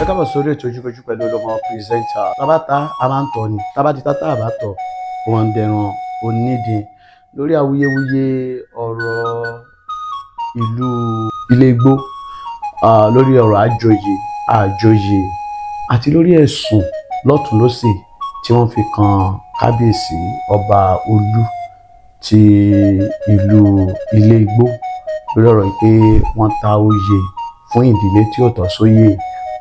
ẹ káàbọ̀ sórí ètò Ojúkojú pẹ̀lú Olúọmọ pírẹsẹ́ńtà. Tábàtà a máa ń tọ̀ ni, tábàtà tá a bá tọ̀ wọn dẹran onídìí lórí awuyewuye ọ̀rọ̀ ìlú Ilé-Igbó, lórí ọ̀rọ̀ àjòyè àti lórí ẹ̀sùn lọ́tùn lósì tí wọ́n fi kan kábíyèsí ọba Olú ti ìlú Ilé-Igbó lórí ọ̀rọ̀ pé wọ́n ta oyè fún ìdílé tí ó tọ́ sóyè,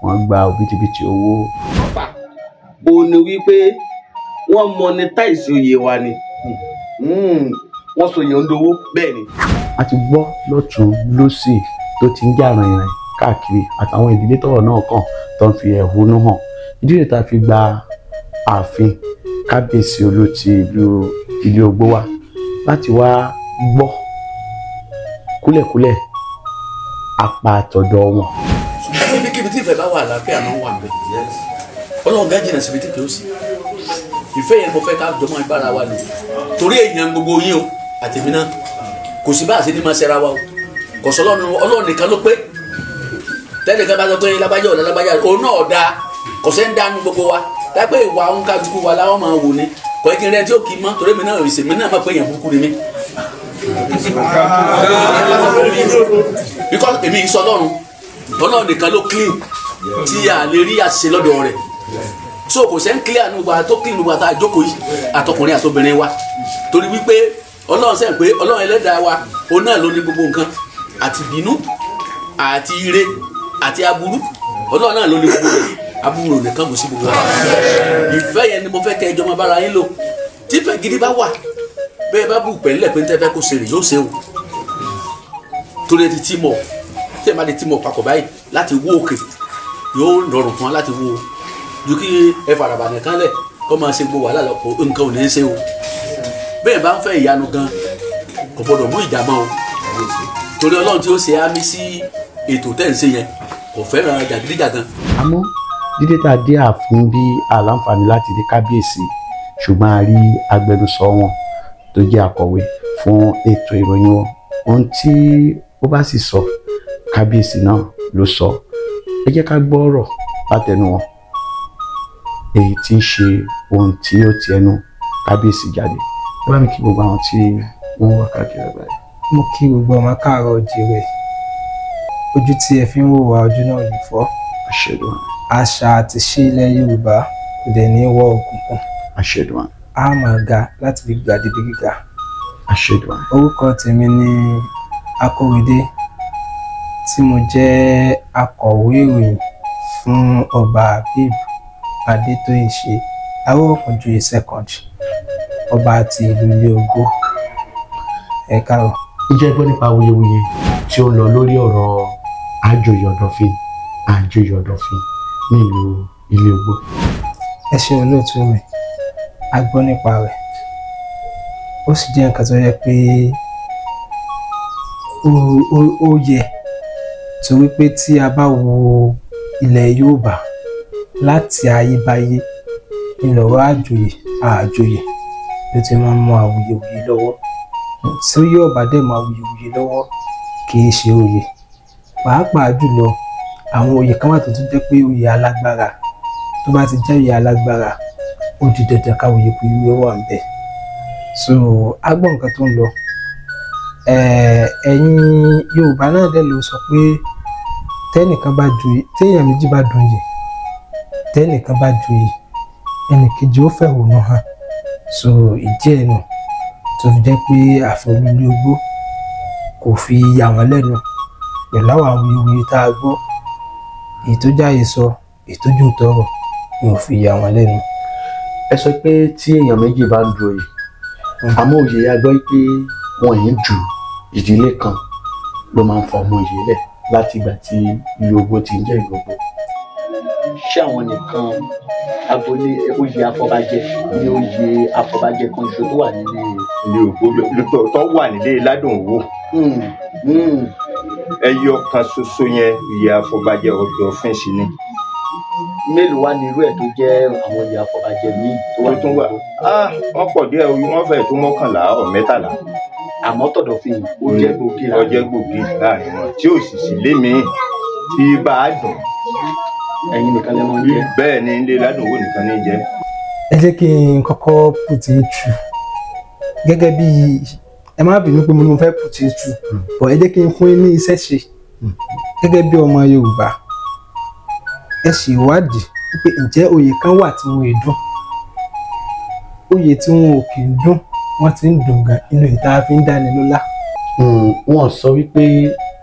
wọ́n gba òbítíbitì owó. Ó ní wípé wọ́n monetize oyè wa ni, wọ́n sọyè ń dowó bẹ́ẹ̀ ni. A ti gbọ́ lọ́tùn lósì tó ti ń jà rìnrìn káàkiri àtàwọn ìdílé tọ́rọ̀ náà kàn tó ń fi ẹ̀hónú hàn. Ìdí rẹ̀ tá a fi gba ààfin kábíyèsí Olú ti ìlú Ilé-Igbó wa láti wá gbọ́ kúlẹ̀kúlẹ̀ apá àtọ̀dọ̀ wọn. ṣùgbọ́n ibikíbi tí ìfẹ́ bá wà àlàáfíà náà wà bẹ́ẹ̀. Ọlọ́run gán jìnnà síbi tí kò sí. Ìfẹ́ yẹn mo fẹ́ ká jọmọ́ ìbára wa lò torí èèyàn gbogbo yín o àtẹ̀mí náà kò sí bá àṣẹ ní máa ṣẹra wa o kò sọ Ọlọ́run nìkan ló pé tẹ́nìkan bá sọ pé lágbájá ọ̀la lágbájá òun náà dáa kò sẹ́ ń dánú gbogbo wa lápẹ́ ìwà òun ká dúkú wa láwọn máa wò ni kò kí n rẹ tí ó kì í mọ́ torí mi náà ìsèmi náà máa pé èèyàn burúkú ni mí. because èmi sọ Ọlọ́run nìkan ló clean tí a lè rí àṣìṣe lọ́dọ̀ rẹ̀ so kò sẹ́ ń clear ní gbogbo tó clean gbogbo àtàjókòó yìí àtọkùnrin àtobìnrin wa torí wípé Ọlọ́run sẹ́ pé Ọlọ́run ẹlẹ́dàá wa òun náà ló ní gbogbo nǹkan àti bínú àti ire àti aburú Ọlọ́run náà ló ní gbogbo rẹ̀ aburú nìkan kò sí gbogbo wa ìfẹ́ yẹn ni mo fẹ́ kẹ́ ẹjọ́ máa bára yín lò tí ìfẹ́ gidi bá wà bẹ́ẹ̀ bá bù pẹ̀lẹ́ pé ń tẹ́ fẹ́ kó ṣe rè yóò ṣe o torí ti tí mọ̀ tí ẹ má di tí mọ̀ papọ̀ báyìí láti wó òkè yóò rọrùn fún wa láti wó ju kí ẹ faraba nìkan lẹ̀ kó máa ṣe gbogbo wàhálà lọ́pọ̀ nǹkan ò ní í ṣe o bẹ́ẹ̀ bá ń fẹ́ ìyanu gan kò gbọdọ̀ mú ìjàmọ́ o torí Ọlọ́run tí ó ṣe àmì sí ètò tẹ́ ń ṣe yẹn kò fẹ́ràn jàgídíjàgan. Àmọ́ dídé tá a dé ààfin bí àlàǹfààní láti dé kábíyèsí ṣùgbọ́n a rí agbẹnusọ wọn tó jẹ́ akọ̀wé fún ètò ìròyìn wọn ohun tí ó bá sì sọ kábíyèsí náà ló sọ. Ẹ jẹ́ ká gbọ́ ọ̀rọ̀ látẹnu wọn èyí tí ń ṣe ohun tí ó ti ẹnu kábíyèsí jáde. Ẹ bá mi kí gbogbo àwọn tí wọ́n wá káàkiri àgbáyé. Mo kí gbogbo ọmọ káàárọ̀ oòjíire ojú tí ẹ fi ń wò wá ojú náà lè fọ́. Àṣẹdùn. Àṣà àti ṣe ilẹ̀ Yorùbá kò dẹ̀ ní wọ òkùnkùn. Àṣẹdùn. A máa ga láti fi gbà débi gíga. Àṣẹdùn. Orúkọ tèmi ni Akórèdé tí mo jẹ́ akọ̀wé ìròyìn fún ọba Habib Adétóyèṣe Arówókunjoyè second ọba àti ìlú Ilé-Igbó. Ẹ káàárọ̀. Ǹjẹ́ ẹ gbọ́ nípa awuyewuye tí ó ń lọ lórí ọ̀rọ̀ àjòyè Ọ̀dọ̀fin ní ìlú Ilé-Igbó? Ẹ ṣe olóòtú mi, a gbọ́ nípa rẹ̀ ó sì jẹ́ nǹkan tó yẹ pé ó yẹ torí pé tí a bá wo ilẹ̀ Yorùbá láti ayébáyé ìlọ̀rọ̀ àjòyè ló ti máa ń mú awuyewuye lọ́wọ́ tí yóò bá dẹ̀ mú awuyewuye lọ́wọ́ kì í ṣe oyè pàápàá jùlọ àwọn oyè kan wà tó tún jẹ́ pé oyè alágbára tó bá ti jẹ́ oyè alágbára ó di dandan káwuyewuye wà ń bẹ̀ so a gbọ́ nǹkan tó ń lọ ẹ̀yin Yorùbá náà dẹ̀ ló sọ pé téèyàn méjì bá joyè tẹ́nìkan bá joyè ẹnìkejì ó fẹ̀hónú hàn so ìdí ẹ̀ nù tó fi jẹ́ pé ààfin Olú Ilé-Igbó kò fi yà wọ́n lẹ́nu pẹ̀lú àwọn awuyewuye tá a gbọ́ èyí tó jáde sọ èyí tó jù tọrọ ni ò fi yà wọ́n lẹ́nu. Ẹ sọ pé tí èèyàn méjì bá ń joyè àmọ́ òye ya gbọ́ pé wọ́n yìí ju ìdílé kan ló máa ń fa ọmọ yìí lẹ̀ láti ìgbà tí Ilé-Igbó ti ń jẹ́ Ilé-Igbó. Ṣé àwọn nìkan agboolé oyè afọbajẹ ní oyè afọbajẹ kan ṣo tó wà nílé Ilé-Igbó tó wà nílé Ládùnwò ẹyọ kan ṣoṣo yẹn oyè afọbajẹ Ọ̀dọ̀fin sí ni. Mélòó wá ní irú ẹ̀ tó jẹ́ àwọn oyè afọbajẹ míì tó wà tún wà? Wọ́n pọ̀ díẹ̀ wọ́n fẹ́ẹ̀ tó 11 or 13. Àmọ́ tọ̀dọ̀fin ó jẹ́ gbòógì láàrin wọn tí ò sì sí lémi tí bá a dùn ẹ̀yin nìkan lẹ máa ń jẹ. bẹ́ẹ̀ ni ilé ládùúgbò nìkan ní jẹ. ẹ jẹ́ kí n kọ́kọ́ put it true gẹ́gẹ́ bí ẹ má bínú pé mo fẹ́ put it true but ẹ jẹ́ kí n fún yín ní iṣẹ́ ṣe gẹ́gẹ́ bí ọmọ Yorùbá ẹ ṣe ìwádìí pé ǹjẹ́ oyè kan wà tí wọn ò dùn oyè tí wọn ò kì í dùn wọ́n ti ń dùn gan inú ìta fi ń dáni lọ́lá. Wọ́n sọ wípé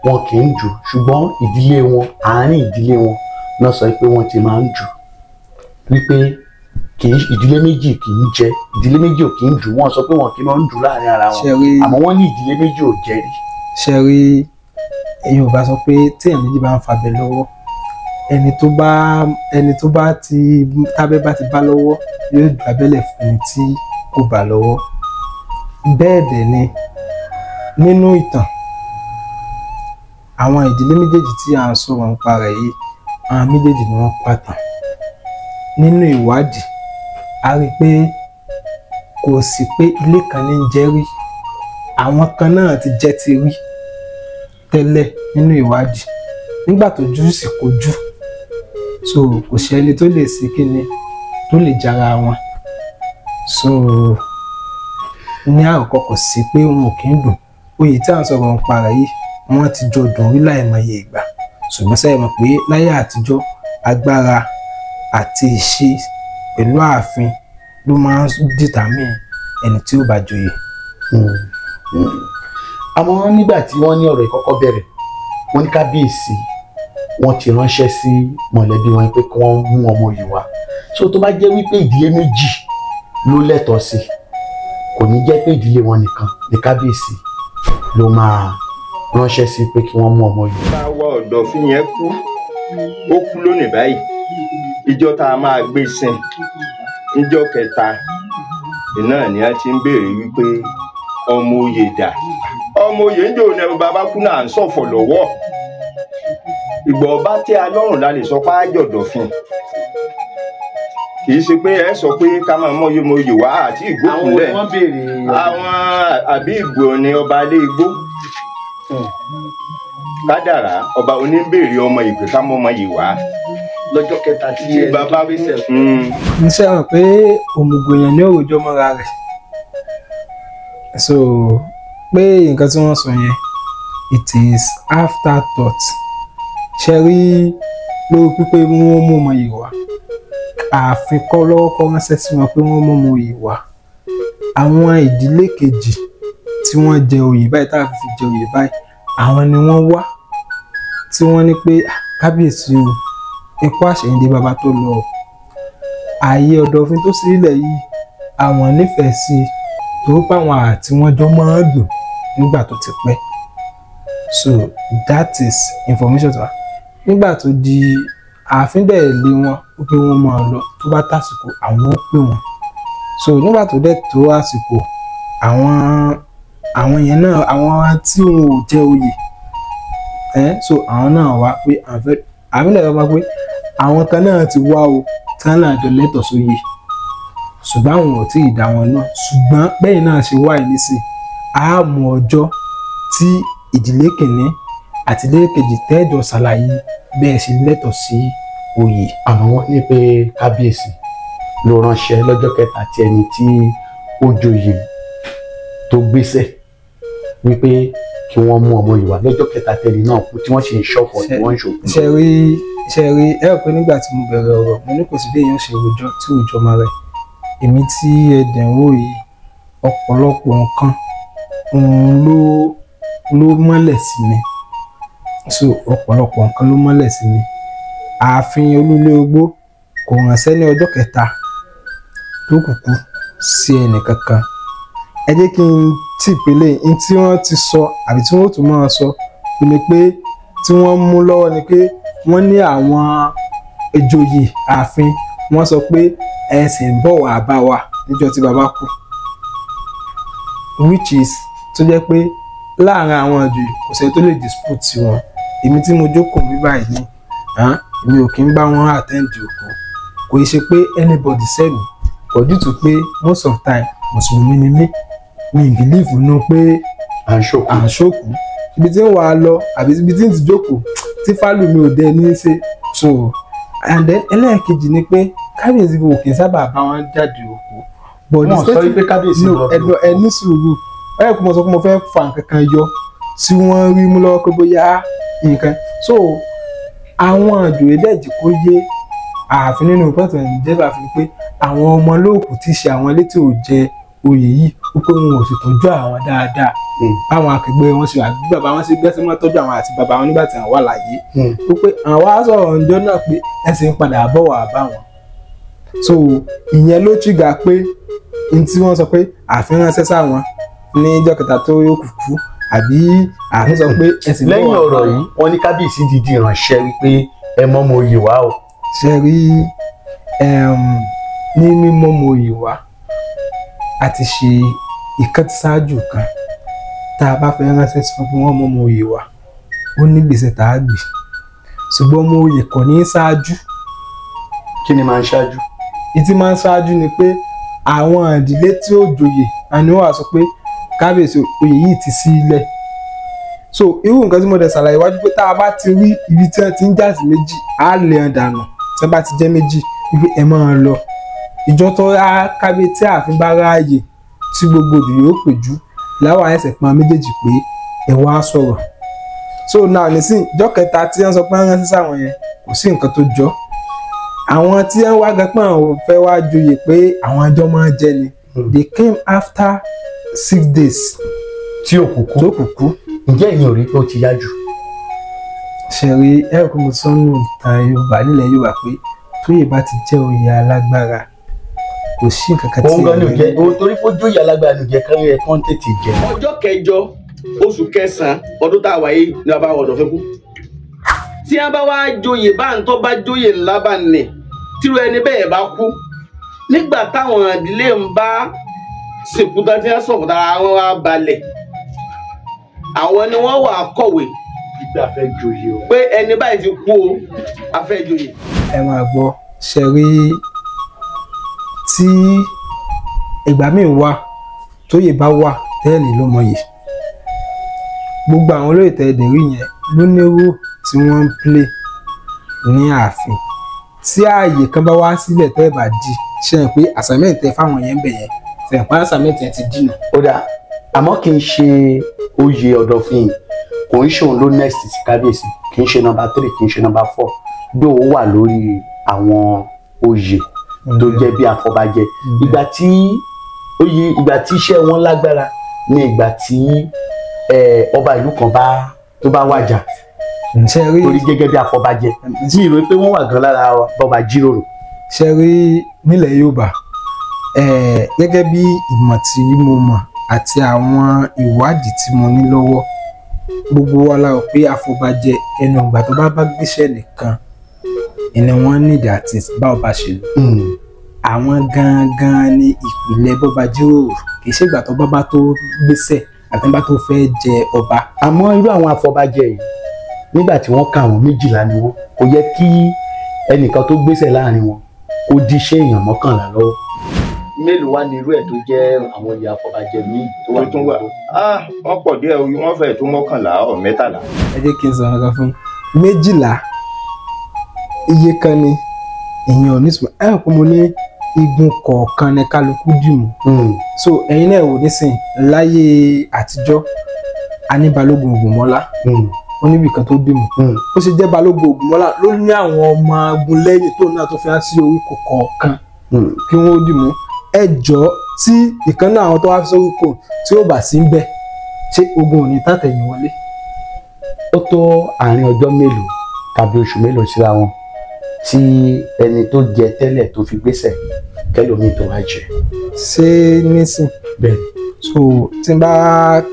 wọn kì í jù ṣùgbọ́n ìdílé wọn àárín ìdílé wọn náà sọ pé wọ́n ti máa ń jù wípé ìdílé méjì kì í jẹ ìdílé méjì ò kì í jù wọ́n sọ pé wọn kì í máa ń jù láàrin ara wọn àmọ́ wọ́n ní ìdílé méjì ò jẹ rí. ṣe rí Yorùbá sọ pé téèyàn méjì bá ń fabẹ lọ́wọ́ ẹni tó bá ti tábẹ́ bá ti bá lọ́wọ́ yóò ju abẹ́lẹ̀ fún ẹni tí kò bá lọ́wọ́ bẹ́ẹ̀ dẹ̀ ni nínú ìtàn àwọn ìdílé méjèèjì tí à ń sọ̀rọ̀ nípa rẹ̀ yìí àwọn méjèèjì ni wọ́n pàtàn nínú ìwádìí a rí i pé kò sí pé ilé kan ní ń jẹ́ rí àwọn kan náà ti jẹ́ ti rí tẹ́lẹ̀ nínú ìwádìí nígbà tó jú sí kojú so kò sí ẹni tó lè ṣe kíni tó lè jára wọn so ní àkọ́kọ́ kò sí pé wọn ò kí ń dùn oyè tí à ń sọ̀rọ̀ nípa rẹ̀ yìí wọ́n ti jọ dùn rí láìmọye ìgbà ṣùgbọ́n sẹ́yìn mọ̀ pé láyé àtijọ́ agbára àti ìṣe pẹ̀lú ààfin ló máa ń dìtàmì ẹni tí ó bá joyè. àmọ́ nígbà tí wọ́n ní ọ̀rọ̀ ìkọ́kọ́ bẹ̀rẹ̀ wọ́n ní kábíyèsí wọ́n ti ránṣẹ́ sí mọ̀lẹ́bí wọn pé kí wọ́n mú ọmọ yìí wá so tó bá jẹ́ wípé ìdílé méjì ló lẹ́tọ̀ọ́ sí kò ní jẹ́ pé ìdílé wọn nìkan ní kábíyèsí ló máa ránṣẹ́ sí pé kí wọ́n mú ọmọ yìí. táwa Ọ̀dọ̀fin yẹn kú ó kú lónìí báyìí ìjọ tá a máa gbé sìn níjọ́ kẹta náà ni a ti ń béèrè wípé ọmọ oyè dà ọmọ oyè ń jò ní bàbá kú náà ń ṣọ̀fọ̀ lọ́wọ́ ìgbà ọba tí a lọ́rùn la lè sọ pé àjọ̀dọ̀fin kì í ṣe pé ẹ sọ pé ká máa mọ oyè wá àti ìgbókùnlẹ̀ àwọn àbí ìgbò ni ọba ilé igbó kádàrá ọba oníbèrè ọmọ ìpè ká mọ ọmọ yìí wá lọ́jọ́ kẹta tí bàbá fi sẹ̀. iṣẹ́ hàn pé òmùgọ̀ èèyàn ní òòjọ́ mọ́ra rẹ̀ so pé nǹkan tí wọ́n sọ yẹn it is afterthought ṣe rí lórí pípé wọ́n mú ọmọ yìí wá ààfin kọ́ lọ́wọ́ kọ́ ránṣẹ́ sí wọn pé wọ́n mú ọmọ yìí wá àwọn ìdílé kejì tí wọ́n jẹ oyè báyìí tá a fi jẹ oyè báyìí àwọn ni wọ́n wá tí wọ́n ní pé kábíyèsí o ẹkú àṣẹyìndé bàbá tó lọ ààyè Ọ̀dọ̀fin tó sílẹ̀ yìí àwọn nífẹ̀ẹ́ sí i tó báwọn àti wọ́n jọ máa ń dùn nígbà tó ti pẹ́ so that is information to nígbà tó di ààfin dẹ̀ lé wọn ó pé wọ́n máa lọ tó bá tàsìkò àwọn ó pè wọ́n so nígbà tó dẹ̀ tó àsìkò àwọn yẹn náà àwọn tí wọn ò jẹ oyè so àwọn náà wá pé àmì lẹ́yìn ọmọ pé àwọn kan náà ti wá o tán náà jọ lẹ́tọ̀ọ́ sóyè ṣùgbọ́n àwọn ò tí ì dá wọn náà ṣùgbọ́n bẹ́ẹ̀ náà ṣe wá ìnísìn àmọ́ ọjọ́ tí ìdílé kìíní àti ìdílé kejì tẹ́jọ ṣàlàyé bẹ́ẹ̀ ṣe lẹ́tọ̀ọ́ sí oyè. àmọ́ wọ́n ní pé kábíyèsí ló ránṣẹ́ lọ́jọ́ kẹta tí ẹni tí ó joyè tó gbéṣẹ́ wípé kí wọ́n mú ọmọ yìí wá lọ́jọ́ kẹta tẹ́lẹ̀ náà kú tí wọ́n sì ń ṣọ̀fọ̀ tí wọ́n ń ṣòkú. ṣe rí ẹ rò pé nígbà tí mo bẹ̀rẹ̀ ọ̀rọ̀ mo ní kò sí bí èèyàn ṣe rojọ́ tí òòjọ́ máa rẹ̀ èmi tí ẹ̀dẹ̀ ń wò yìí ọ̀pọ̀lọpọ̀ nǹkan ló mọ́lẹ̀ sí mi so ọ̀pọ̀lọpọ̀ nǹkan ló mọ́lẹ̀ sí mi ààfin Olúlé Ogbó kò ránṣẹ́ ní ọjọ́ kẹta tó kùkú sí ẹnì kankan ẹ jẹ́ kí n tí ìpele ní tí wọ́n ti sọ àbí tí wọ́n tún máa sọ ni pé tí wọ́n mú lọ́wọ́ ni pé wọ́n ní àwọn ìjòyè ààfin wọ́n sọ pé ẹ̀sìn ń bọ̀ wá bá wa níjọ́ tí bàbá kú which is tó jẹ́ pé láàrin àwọn ìjòyè kò sẹ́ni tó lè dispute wọn èmi tí mo jókòó bí báyìí ni èmi ò kí ń bá wọn attend òkú kò í ṣe pé anybody send me but due to pé most of time mùsùlùmí ni mí mi believe nínú pé à ń ṣòkú ibi tí ń wà á lọ àbí ibi tí ń ti jókòó tí fálù mi ò dé ní í ṣe so and then ẹlẹ́ẹ̀kejì ni pé kábíyèsí kò kì í sábà bá wọn jáde òkú but wọ́n sọ wípé kábíyèsí lọ bí ẹni sùúrù ẹ̀ kò mọ̀ sọ pé mo fẹ́ fa nǹkan kan yọ tí wọ́n rí mú lọ́wọ́ pé bóyá nǹkan so àwọn àjòyè dẹ̀jì kó yé ààfin nínú pọ́tù ìjẹ́bà fi pé àwọn ọmọ olóòkú tí ṣe àwọn elétò jẹ oyè yìí wípé wọn ò sì tọ́jú àwọn dáadáa báwọn akẹgbẹ́ wọn ṣe àbí bàbá wọn ṣe gbẹ́sẹ̀ mọ́ tọ́jú àwọn àti bàbá wọn nígbà tí àwọn wà láyé wípé àwọn á sọ̀rọ̀ ọjọ́ náà pé ẹ̀sìn ń padà bọ̀ wá bá wọn so ìyẹn ló tìgbà pé n tí wọ́n sọ pé ààfin ránṣẹ́ sáwọn ní ìjọ kẹta tó yóò kúkú àbí ààfin sọ pé ẹ̀sìn bọ̀ wá. lẹ́yìn ọ̀rọ̀ yìí wọ́n ní kábíyèsí dìde ìránṣẹ́ wípé ẹ mọ́ mo yè wá o. ṣe rí ní mímọ́ mo yè wá a ti ṣe ìkan tí ṣáájú kan tá a bá fẹ́ ránṣẹ́ sí fún wọn mọ́ mo yè wá ó ní gbèsè tá a gbè ṣùgbọ́n mo yè kàn ní ṣáájú. kí ni máa ń ṣáájú? ìtí máa ń ṣáájú ni pé àwọn ìdílé tí ó joyè àni wọ́n wá sọ pé kábíyèsí oyè yìí ti sí ilẹ̀ so irú nǹkan tí mo dẹ̀ ṣàlàyé wájú pé tá a bá ti rí ibi tí wọ́n ti ń jà sí méjì á lè hàn dànù tí wọ́n bá ti jẹ́ méjì wípé ẹ máa lọ ìjọ tó rá kábíyèsí ààfin bá ráàyè tí gbogbo òdì yóò péjú láwọn ẹsẹ̀ pọn méjèèjì pé ẹ wá sọ̀rọ̀ so náà nísìnyí ìjọ kẹta tí wọ́n sọ pé wọ́n ránṣẹ́ sáwọn yẹn kò sí nǹkan tó jọ àwọn tí wọ́n wá gapọ̀ àwọn fẹ́ wá joyè pé àwọn ẹjọ́ máa jẹ ni they came after 6 days tí òkùnkù ǹjẹ́ ìyẹn ò rí pé ó ti yá jù? ṣẹ̀rí ẹ̀rọ mo sọ́nù ìtàn Yorùbá nílẹ̀ Yorùbá pé tóyè bá ti jẹ́ oyè alágbára kò sí nǹkan kan tí òun gan ni ò jẹ́ òun torí pé ó jóyè alágbára ni ò jẹ́ káyọ̀ ẹ̀ kán tètè jẹ. ọjọ́ kẹjọ oṣù kẹsàn-án ọdún tá a wáyé ni bàbá ọ̀dọ̀ fẹ́ kú tí a bá wá joyè bá ń tọ́ bá joyè ńlá bá nì tírú ẹni bẹ́ẹ̀ bá kú nígbà táwọn ìdílé ń bá sìnkú tán tí wọ́n sọ̀kò tára wọn wá balẹ̀ àwọn ni wọ́n wà kọ̀wé ìgbà fẹ́ joyè o pé ẹni báyìí ti kú o a fẹ́ joyè. ẹ máa gbọ́ ṣẹ̀rí tí ìgbà míì wà tóyè bá wà tẹ́ẹ̀lì ló mọyì gbogbo àwọn olóyè tẹ́ẹ̀dẹ̀ rí yẹn ló nírú tí wọ́n ń play ní ààfin tí ààyè kan bá wá sílẹ̀ tẹ́ ẹ̀ bá di ṣe é pé assignment tẹ fáwọn yẹn ń bẹ̀ yẹn ṣe é pé assignment yẹn ti dìnà. ó dáa àmọ́ kì í ṣe oyè Ọ̀dọ̀fin kò ń ṣe òun ló next sí kábíyèsí kì í ṣe number 3 kì í ṣe number 4 bí ó wà lórí àwọn oyè tó jẹ́ bí àfọbàjẹ ìgbà tí iṣẹ́ wọn lágbára ní ìgbà tí ọba ìlú kan tó bá wàjà torí gẹ́gẹ́ bí àfọbàjẹ ní ìròyìn pé wọ́n wà gan lára bọba jíròrò. ṣe rí nílẹ̀ Yorùbá gẹ́gẹ́ bí ìmọ̀ tí mo mọ̀ àti àwọn ìwádìí tí mo ní lọ́wọ́ gbogbo wa la rò pé àfọbàjẹ ẹnu ìgbà tó bá gbéṣẹ́ nìkan ẹni wọ́n nídìí àti bá ọba ṣe lò àwọn gangan ní ìpìlẹ̀ bọ́ba jíròrò kì í ṣe ìgbà tó bá tó gbéṣẹ́ àti bá tó fẹ́ jẹ ọba. àmọ́ irú àwọn àfọbàjẹ yìí nígbà tí wọ́n kà wọ́n 12 ni wọ́n kò yẹ kí ẹnìkan tó gbéṣẹ́ láàrin wọn kó di iṣẹ́ èèyàn 11 lọ́wọ́. mélòó wá ní irú ẹ̀ tó jẹ́ àwọn ìyá àfọbàjẹ míì tó wà tún wà wọ́n pọ̀ díẹ̀ wọ́n fẹ́ẹ̀ tó 11 or 13. ẹ jẹ́ kí n sọ nǹkan fún 12 iye kan ni èèyàn ò ní sùn ẹ̀ kó mo ní igun kọ̀ọ̀kan ní kálukú dìmú so ẹ̀yin náà wò nísìn láyé àtijọ́ a ní balógun Ògúnmọ́lá ó níbi kan tó dìmú ó ṣe jẹ́ balógun Ògúnmọ́lá ló ní àwọn ọmọ agun lẹ́yìn tó náà tó fi hàn sí oríkò kọ̀ọ̀kan kí wọ́n dìmú ẹjọ́ tí ìkan náà àwọn tó wá fi sóríkò tí ó bá sí ń bẹ̀ ṣé ogun ò ní tàtẹ̀yìn wọlé. ó tó àárín ọjọ́ mélòó tàbí oṣù mélòó síra wọn tí ẹni tó jẹ tẹ́lẹ̀ tó fi gbéṣẹ́ kẹlòmíì tó wá jẹ. ṣé nísìn bẹ́ẹ̀ so tí n bá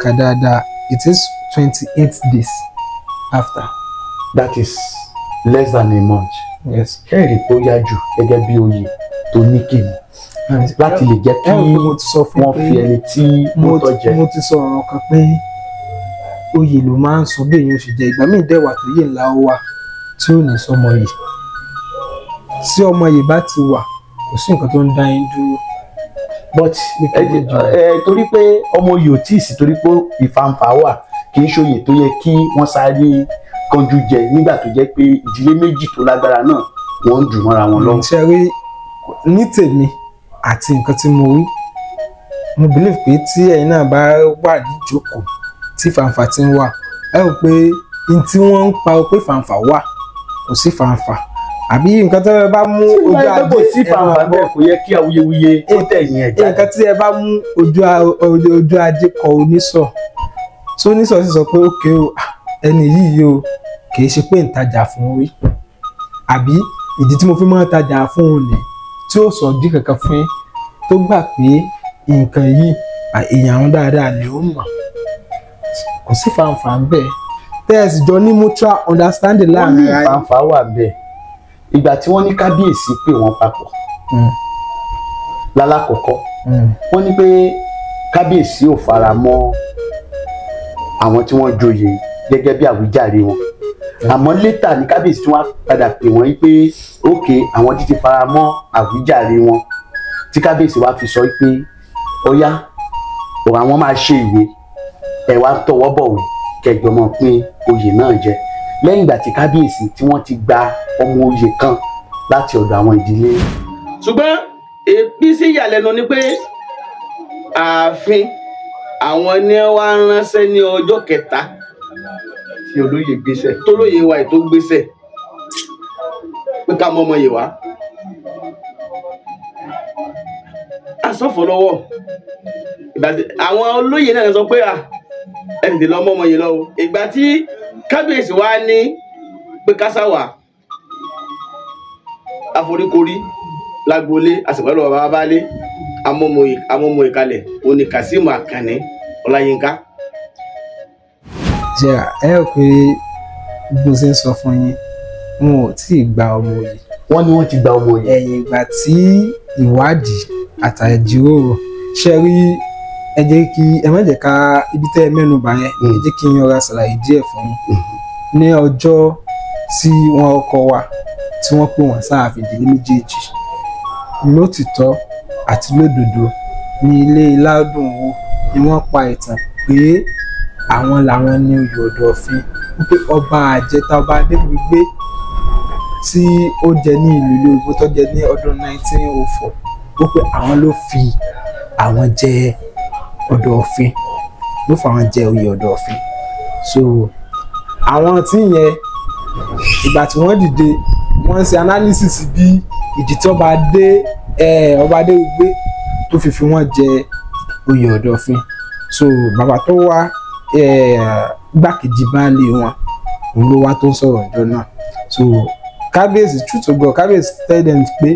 kà dáadáa it is 28 days after. that is less than a month. yes. kẹ́rì tó yá jù gẹ́gẹ́ bí oyè tó ní kìnnì láti lè jẹ́ kí wọ́n fi ẹni tí wọ́n tọ́ jẹ. mo ti sọ ọ̀rọ̀ kan pé oyè ló máa ń sọ bí èèyàn ṣe jẹ ìgbà míì dẹ̀wà tó yè ńlá ó wà tí ò ní sọmọ yìí tí ọmọ yìí bá ti wà kò sí nǹkan tó ń dá yín dúró. but torí pé ọmọ yìí ò tí ì sí torí pé ìfàǹfà wà kì í ṣòye tó yẹ kí wọ́n sáré kanjú jẹ nígbà tó jẹ́ pé ìdílé méjì tó lágbára náà wọ́n ń dùn mọ́ra wọn lọ́wọ́. ṣe rí ní tèmi àti nǹkan tí mo rí mo believe pé tí ẹ̀yin náà bá wà níjókòó tí fàǹfà ti ń wà ẹ rò pé n tí wọ́n ń pa pé fàǹfà wà kò sí fàǹfà àbí nǹkan tí ẹ bá mú ojú ajé kò sí fàǹfà bẹ́ẹ̀ kò yẹ kí awuyewuye ó tẹ̀yìn ẹ̀ jáde. nǹkan tí ẹ bá mú ojú ajé kọ onísọ̀ tó onísọ̀ sì sọ pé ókè o ẹni yìí o kì í ṣe pé ń tajà fún rí àbí ìdí tí mo fi máa ń tajà fún òun ni tí ó sọ dí kankan fún yín tó gbà pé nǹkan yìí èèyàn àwọn dáadáa ni ó mọ̀ kò sí fàǹfà ń bẹ̀ tẹ́ẹ̀sì jọ ní mutual understanding láàrin ara yín. fàǹfà wà bẹ́ẹ̀ ìgbà tí wọ́n ní kábíyèsí pé wọ́n papọ̀ lálákọ̀ọ́kọ́ wọ́n ní pé kábíyèsí ò fara mọ́ àwọn tí wọ́n joyè gẹ́gẹ́ bí àwíjàre wọn àmọ́ létà ní kábíyèsí tí wọ́n padà pè wọ́n pé ókè àwọn títí fara mọ́ àwíjàre wọn tí kábíyèsí wá fi sọ pé ọ̀yá àwọn máa ṣe ìwé ẹ̀ wá tọwọ́ bọ̀wé kẹjọ mọ̀ pé oyè náà jẹ lẹ́yìn ìgbà tí kábíyèsí tí wọ́n ti gba ọmọ oyè kan láti ọ̀dọ̀ àwọn ìdílé. ṣùgbọ́n èpí sí ìyàlẹ́nu ni pé ààfin àwọn ni wọ́n á ránṣẹ́ ní ọjọ́ kẹta tí olóyè gbéṣẹ́. tólóyè wa ètò gbéṣẹ́ pé ká mọ ọmọ yìí wá. àsọ̀fọ̀ lọ́wọ́ àwọn olóyè náà sọ pé ẹ tètè lọ mọ ọmọ yìí lọ́wọ́. ìgbà tí kábíyèsí wa ní pé kásáwà àforíkorí lágboolé àsìpẹ́lú bàbá baálé amọ́mọ ìkalẹ̀ òní Kazeem Àkànní Ọláyínká. ṣe ẹ rò pé bó ṣe ń sọ fún yín wọn ò tí ì gba ọmọ oyè. wọ́n ní wọ́n ti gba ọmọ oyè. ẹ̀yìn ìgbà tí ìwádìí àtàjíròrò ṣe rí ẹ jẹ́ kí ẹ má jẹ́ ká ibi tẹ́ ẹ mẹ́nu bà yẹn ẹ jẹ́ kí n yọra ṣàlàyé díẹ̀ fún yín. ní ọjọ́ tí wọ́n kọ́ wa tí wọ́n pè wọ́n sáàfin ìdílé méjèèjì lótìtọ́ àti lódodo ní ilé Ládùnwò ni wọ́n pa ìtàn pé àwọn làwọn ní oyè Ọ̀dọ̀fin wípé ọba àjẹta ọba Adégbígbé tí ó jẹ ní ìlú Ilé-Ògbó tó jẹ ní ọdún 1904 wípé àwọn ló fi àwọn jẹ Ọ̀dọ̀fin ló fa àwọn jẹ oyè Ọ̀dọ̀fin. so àwọn tí yẹn ìgbà tí wọ́n dìde wọ́n ṣe analysis bí ìdí tí ọba Adégbígbé tó fi wọ́n jẹ oyè Ọ̀dọ̀fin. so bàbá tó wá gbàkejì baálé wọn òun ló wá tó ń sọ̀rọ̀ ọjọ́ náà. so kábíyèsí true to God kábíyèsí tell them pé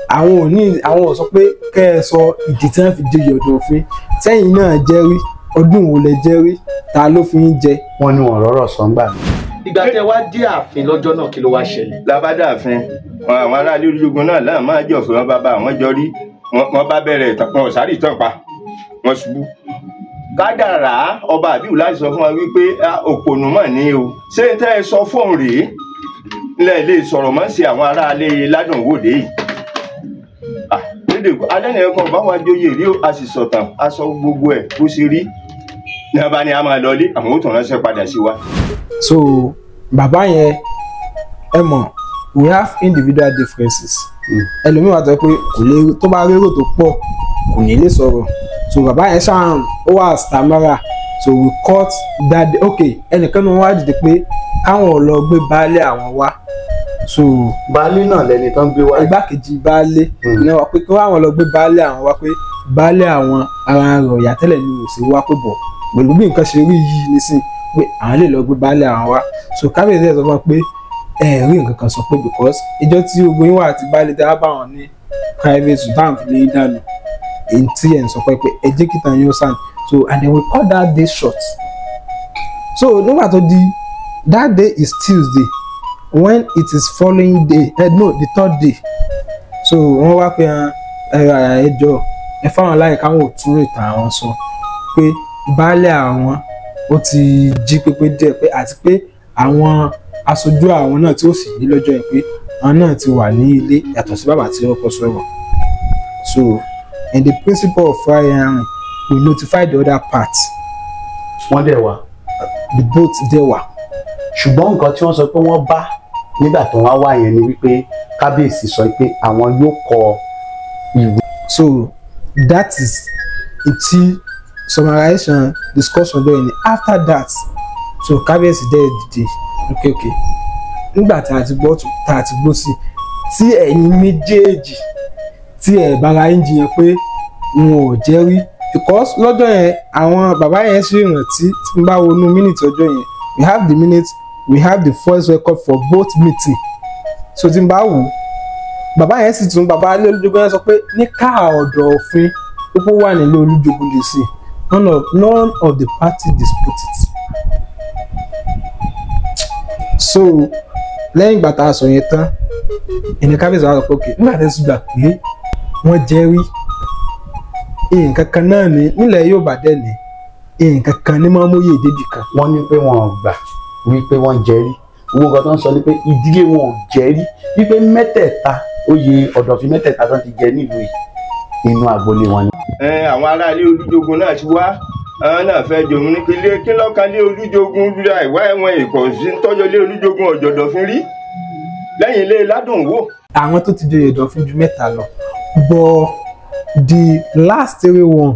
àwọn ò sọ pé kẹ́ ẹ sọ ìdí tí wọ́n fi jẹ oyè Ọ̀dọ̀fin sẹ́yìn náà jẹ́ rí ọdún wo lẹ jẹ́ rí ta ló fi ń jẹ. wọ́n ní wọn rọ́rọ̀ sọ ń gbà mí. ìgbà tẹ wá dé ààfin lọ́jọ́ náà kí ló wá ṣẹlẹ̀. labada àfin àwọn aráàlú ológun náà láà máa jọ fún wọn bàbá àwọn jọ rí wọn bá bẹ̀rẹ̀ ìtàn wọn sáré ìtàn pa wọn ṣubú. kádàrá ọba àbíwò láti sọ fún wa wípé òpònú mọ̀ ní o ṣé n tẹ́ ẹ sọ fóun rèé lè sọ̀rọ̀ mọ́ sí àwọn aráalé Ládùnwò dé yìí. alẹ́ nìyẹn kan bá wa joyè rí a sì sọ̀tàn a sọ gbogbo ẹ̀ bó ṣe rí ní abá ni a máa lọlé àwọn ó tàn ránṣẹ́ padà sí wa. so bàbá yẹn ẹ mọ̀ we have individual differences ẹlòmíràn tó pé kò lè tó bá rérò tó pọ̀ kò ní lè sọ̀rọ̀ so bàbá yẹn ṣáà ó wà stammerer so we cut that day okay ẹnìkan ní wọn wá dìde pé káwọn lọ gbé baálé àwọn wá so baálé náà lẹni tó ń gbé wá. igbákejì baálé ní wọn pé kí wọn lọ gbé baálé àwọn wá pé baálé àwọn ara rẹ̀ ọ̀yà tẹ́lẹ̀ ní òsì wá pé bọ̀ pẹ̀lú bí nǹkan ṣe rí yìí nísìn pé àwọn lè lọ gbé baálé àwọn wá so kábíyèsí ẹ̀ sọ fún wọn pé ẹ rí nǹkan kan sọ pé because ìjọ tí ogun yín wà àti baálé tí a bá wọn ní private sudan fi lè dànù èyí tí ẹ̀ ń sọ pé ẹ jẹ́ kí tàn yóò sàn so and then we cut that day short so nígbà tó di that day is Tuesday when it is following day no the third day so wọ́n wá pé ẹjọ́ ẹ fáwọn láyé káwọn ò tún ìtàn àwọn sọ pé baálé àwọn ó ti jí pépé díẹ̀ pé àti pé àwọn aṣojú àwọn náà tí ó sì ní lọ́jọ́ yẹn pé àwọn náà ti wà ní ilé yàtọ̀ sí bàbá tí ó kọ́ sọ̀rọ̀ so in the principle of firing we notify the other part. wọ́n dẹ̀ wá. the boat dẹ̀ wá. ṣùgbọ́n nǹkan tí wọ́n sọ pé wọ́n bá nígbà tó wá wá yẹn ni wípé kábíyèsí sọ pé àwọn yóò kọ ìwé. So that is iti summarization discussion there. After that, so kábíyèsí dẹ̀ dìde okay nígbà tí a ti gbọ́ sí tí ẹ̀yin méjèèjì tí ẹ̀ bára ń jiyàn pé wọn ò jẹ́rí because lọ́jọ́ yẹn àwọn bàbá yẹn ṣì rántí tí n bá wọnú minute ọjọ́ yẹn we have the minute, we have the voice record for both meeting. So tí n bá wò bàbá yẹn sì tún bàbá ilé Olújogún yẹn sọ pé ní ká ọ̀dọ̀ òfin púpọ̀ wà nílé Olújogún lè sí none of the party dispute it. So lẹ́yìn ìgbà tá a sọ yẹn tán ẹni kábíyèsí wa sọ pé okay nígbà tí ẹ sì gbà pé wọ́n jẹ́rí nǹkan kan náà ní nílẹ̀ Yorùbá dẹ̀ ní nǹkan kan ní máa móye débì kan. wọ́n ní pé wọn ò gbà wípé wọ́n jẹ́rí owó nǹkan tó ń sọ ni pé ìdílé wọn ò jẹ́rí wípé mẹ́tẹ̀ẹ̀ta oyè Ọ̀dọ̀fin mẹ́tẹ̀ẹ̀ta tó ti jẹ nílùú yìí inú agboolé wọn ni. àwọn aráalé Olújogún náà ti wá àwọn náà fẹ́ jòun ní kí lọ́kàn lé Olújogún rírà ìwá ẹ̀wọ̀n ìkọ̀sí ń tọ́jọ́ lé Olújogún Ọ̀dọ̀fin rí lẹ́yìn ilé Ládùnwò. àwọn tó ti joyè Ọ̀dọ̀fin ju mẹ́ta lọ but the last 3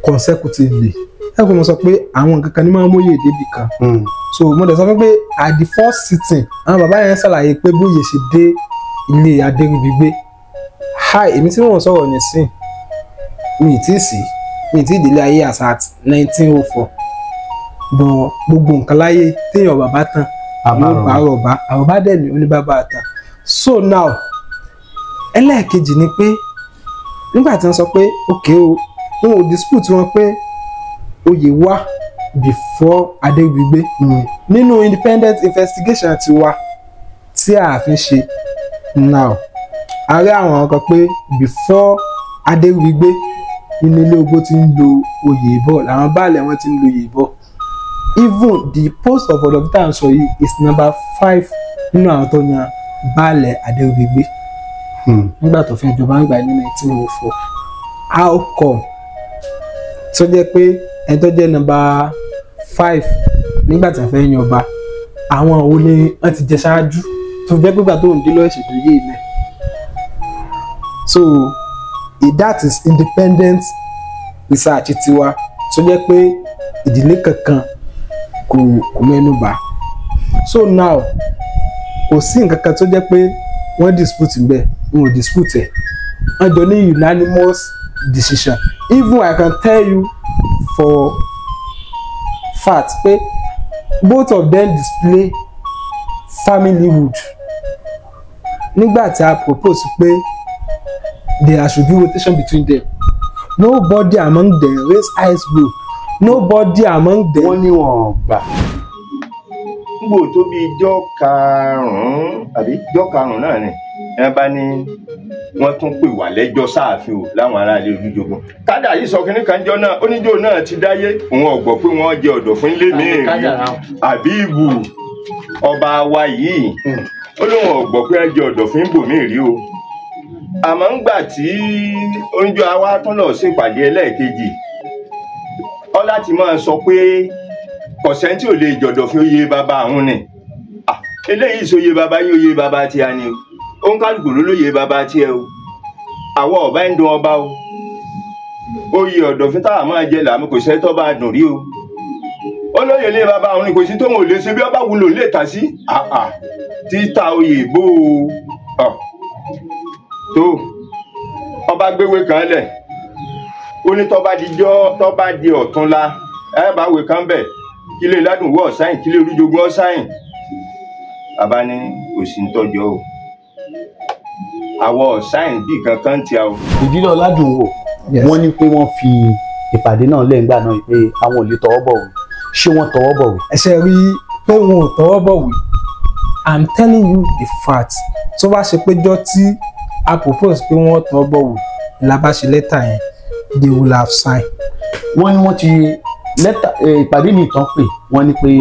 consecutively ẹ kò mọ̀ sọ pé àwọn nǹkan kan ní máa ń móye débì kan. So mo dẹ̀ sọ fún pé at the first sitting àwọn bàbá yẹn ṣàlàyé pé bóyè ṣe dé ilé Adéríbigbé èmi tí wọ́n sọ̀rọ̀ nísìn mi ì tí ìdílé ayé as at 1904 bọ̀ gbogbo nǹkan láyé téèyàn bàbá tán yóò bá àròbá dẹ̀ ní oníbàbà tán. So now ẹlẹ́ẹ̀kejì ni pé nígbà tí wọ́n sọ pé okay o wọn ò dispute wọn pé oyè wá before Adéríbigbé nínú independent investigation ti wá tí a fi ṣe now a rí àwọn kan pé before Adéríbigbé nínú ilé Ogbó ti ń lo oyè bọ̀ làwọn baálẹ̀ wọn ti ń lo oyè bọ̀ even the post of Ọ̀dọ̀fin tá à ń sọ yìí is number 5 nínú àwọn tó yan baálẹ̀ Adéríbigbé nígbà tó fẹ́ jọba ń gbà ní 1904 how come tó jẹ́ pé ẹni tó jẹ́ number 5 nígbà tí wọ́n fẹ́ yan ọba àwọn òun ni wọ́n ti jẹ ṣáájú tó jẹ́ pé gbà tó ń dé lọ́ọ́ ìṣèjọ yìí náà. So that is independent research tiwa tó jẹ́ pé ìdílé kankan kò mẹ́nu bà. So now kò sí nǹkan kan tó jẹ́ pé wọ́n dispute bẹ́ẹ̀ wọn ò dispute ẹ̀ wọ́n jọ ní unanimous decision. Even I can tell you for fact pé both of them display familyhood nígbà tí a propose pé there should be rotation between them nobody among them raise eyebrow nobody among them. wọ́n ní wọn gbà. nígbò tó bí ijọ́ karùn-ún náà ni ẹ bá ní wọ́n tún pè wá lẹ́jọ́ sáàfin o láwọn aráàlú Olújogún. kádà yìí sọ kínní kan jọ náà oníjó náà ti dáyé òun ọ̀gbọ́ pé wọ́n jẹ Ọ̀dọ̀fin lé mìíràn Àbíbù ọba wa yìí ó lóun ọ̀gbọ́ pé wọ́n jẹ Ọ̀dọ̀fin bòmí rí o. àmọ́ ńgbà tí oúnjẹ àwa tún lọ sí ìpàdé ẹlẹ́ẹ̀kejì ọ láti máa sọ pé kọ̀sẹ́ntì ò lè jọ̀dọ̀fin oyè bàbá àwọn ni eléyìí sóyè bàbá yín oyè bàbá tí a ní o ó ń kálukú ló lóye bàbá tí ẹ o àwọn ọba ń dun ọba o oyè Ọ̀dọ̀fin táwa máa jẹ làmú kò sẹ́tọ́ bá dùn rí o ó lóye ilé bàbá àwọn ni kò sí tóun ò lè ṣe bí ọba wúlò lè tà sí títa oyè bó o tó ọba gbéwé kan lẹ̀ ó ní tọ́ba di ọ̀túnla ẹ bá wé kan bẹ̀ kí lè Ládùnwò ọ̀sáyìn kí lè Olújogún ọ̀sáyìn bàbá ní kò sí ń tọ́jọ́ o àwọn ọ̀sáyìn bíi kankan ti a o. ìdílé Ládùnwò wọ́n ní pé wọ́n fi ìpàdé náà lẹ́ǹgbà náà pé àwọn ò lè tọwọ́ bọ̀wé ṣé wọ́n tọwọ́ bọ̀wé. ẹ ṣe rí i pé wọn ò tọwọ́ bọ̀wé I'm telling you the fact tó bá ṣe péjọ tí a propose pé wọ́n tọwọ́ bọ̀wé la bá ṣe lẹ́tà yẹn they will have signed. wọ́n ní wọ́n ti lẹ́tà ìpàdé mi tán pé wọ́n ní pé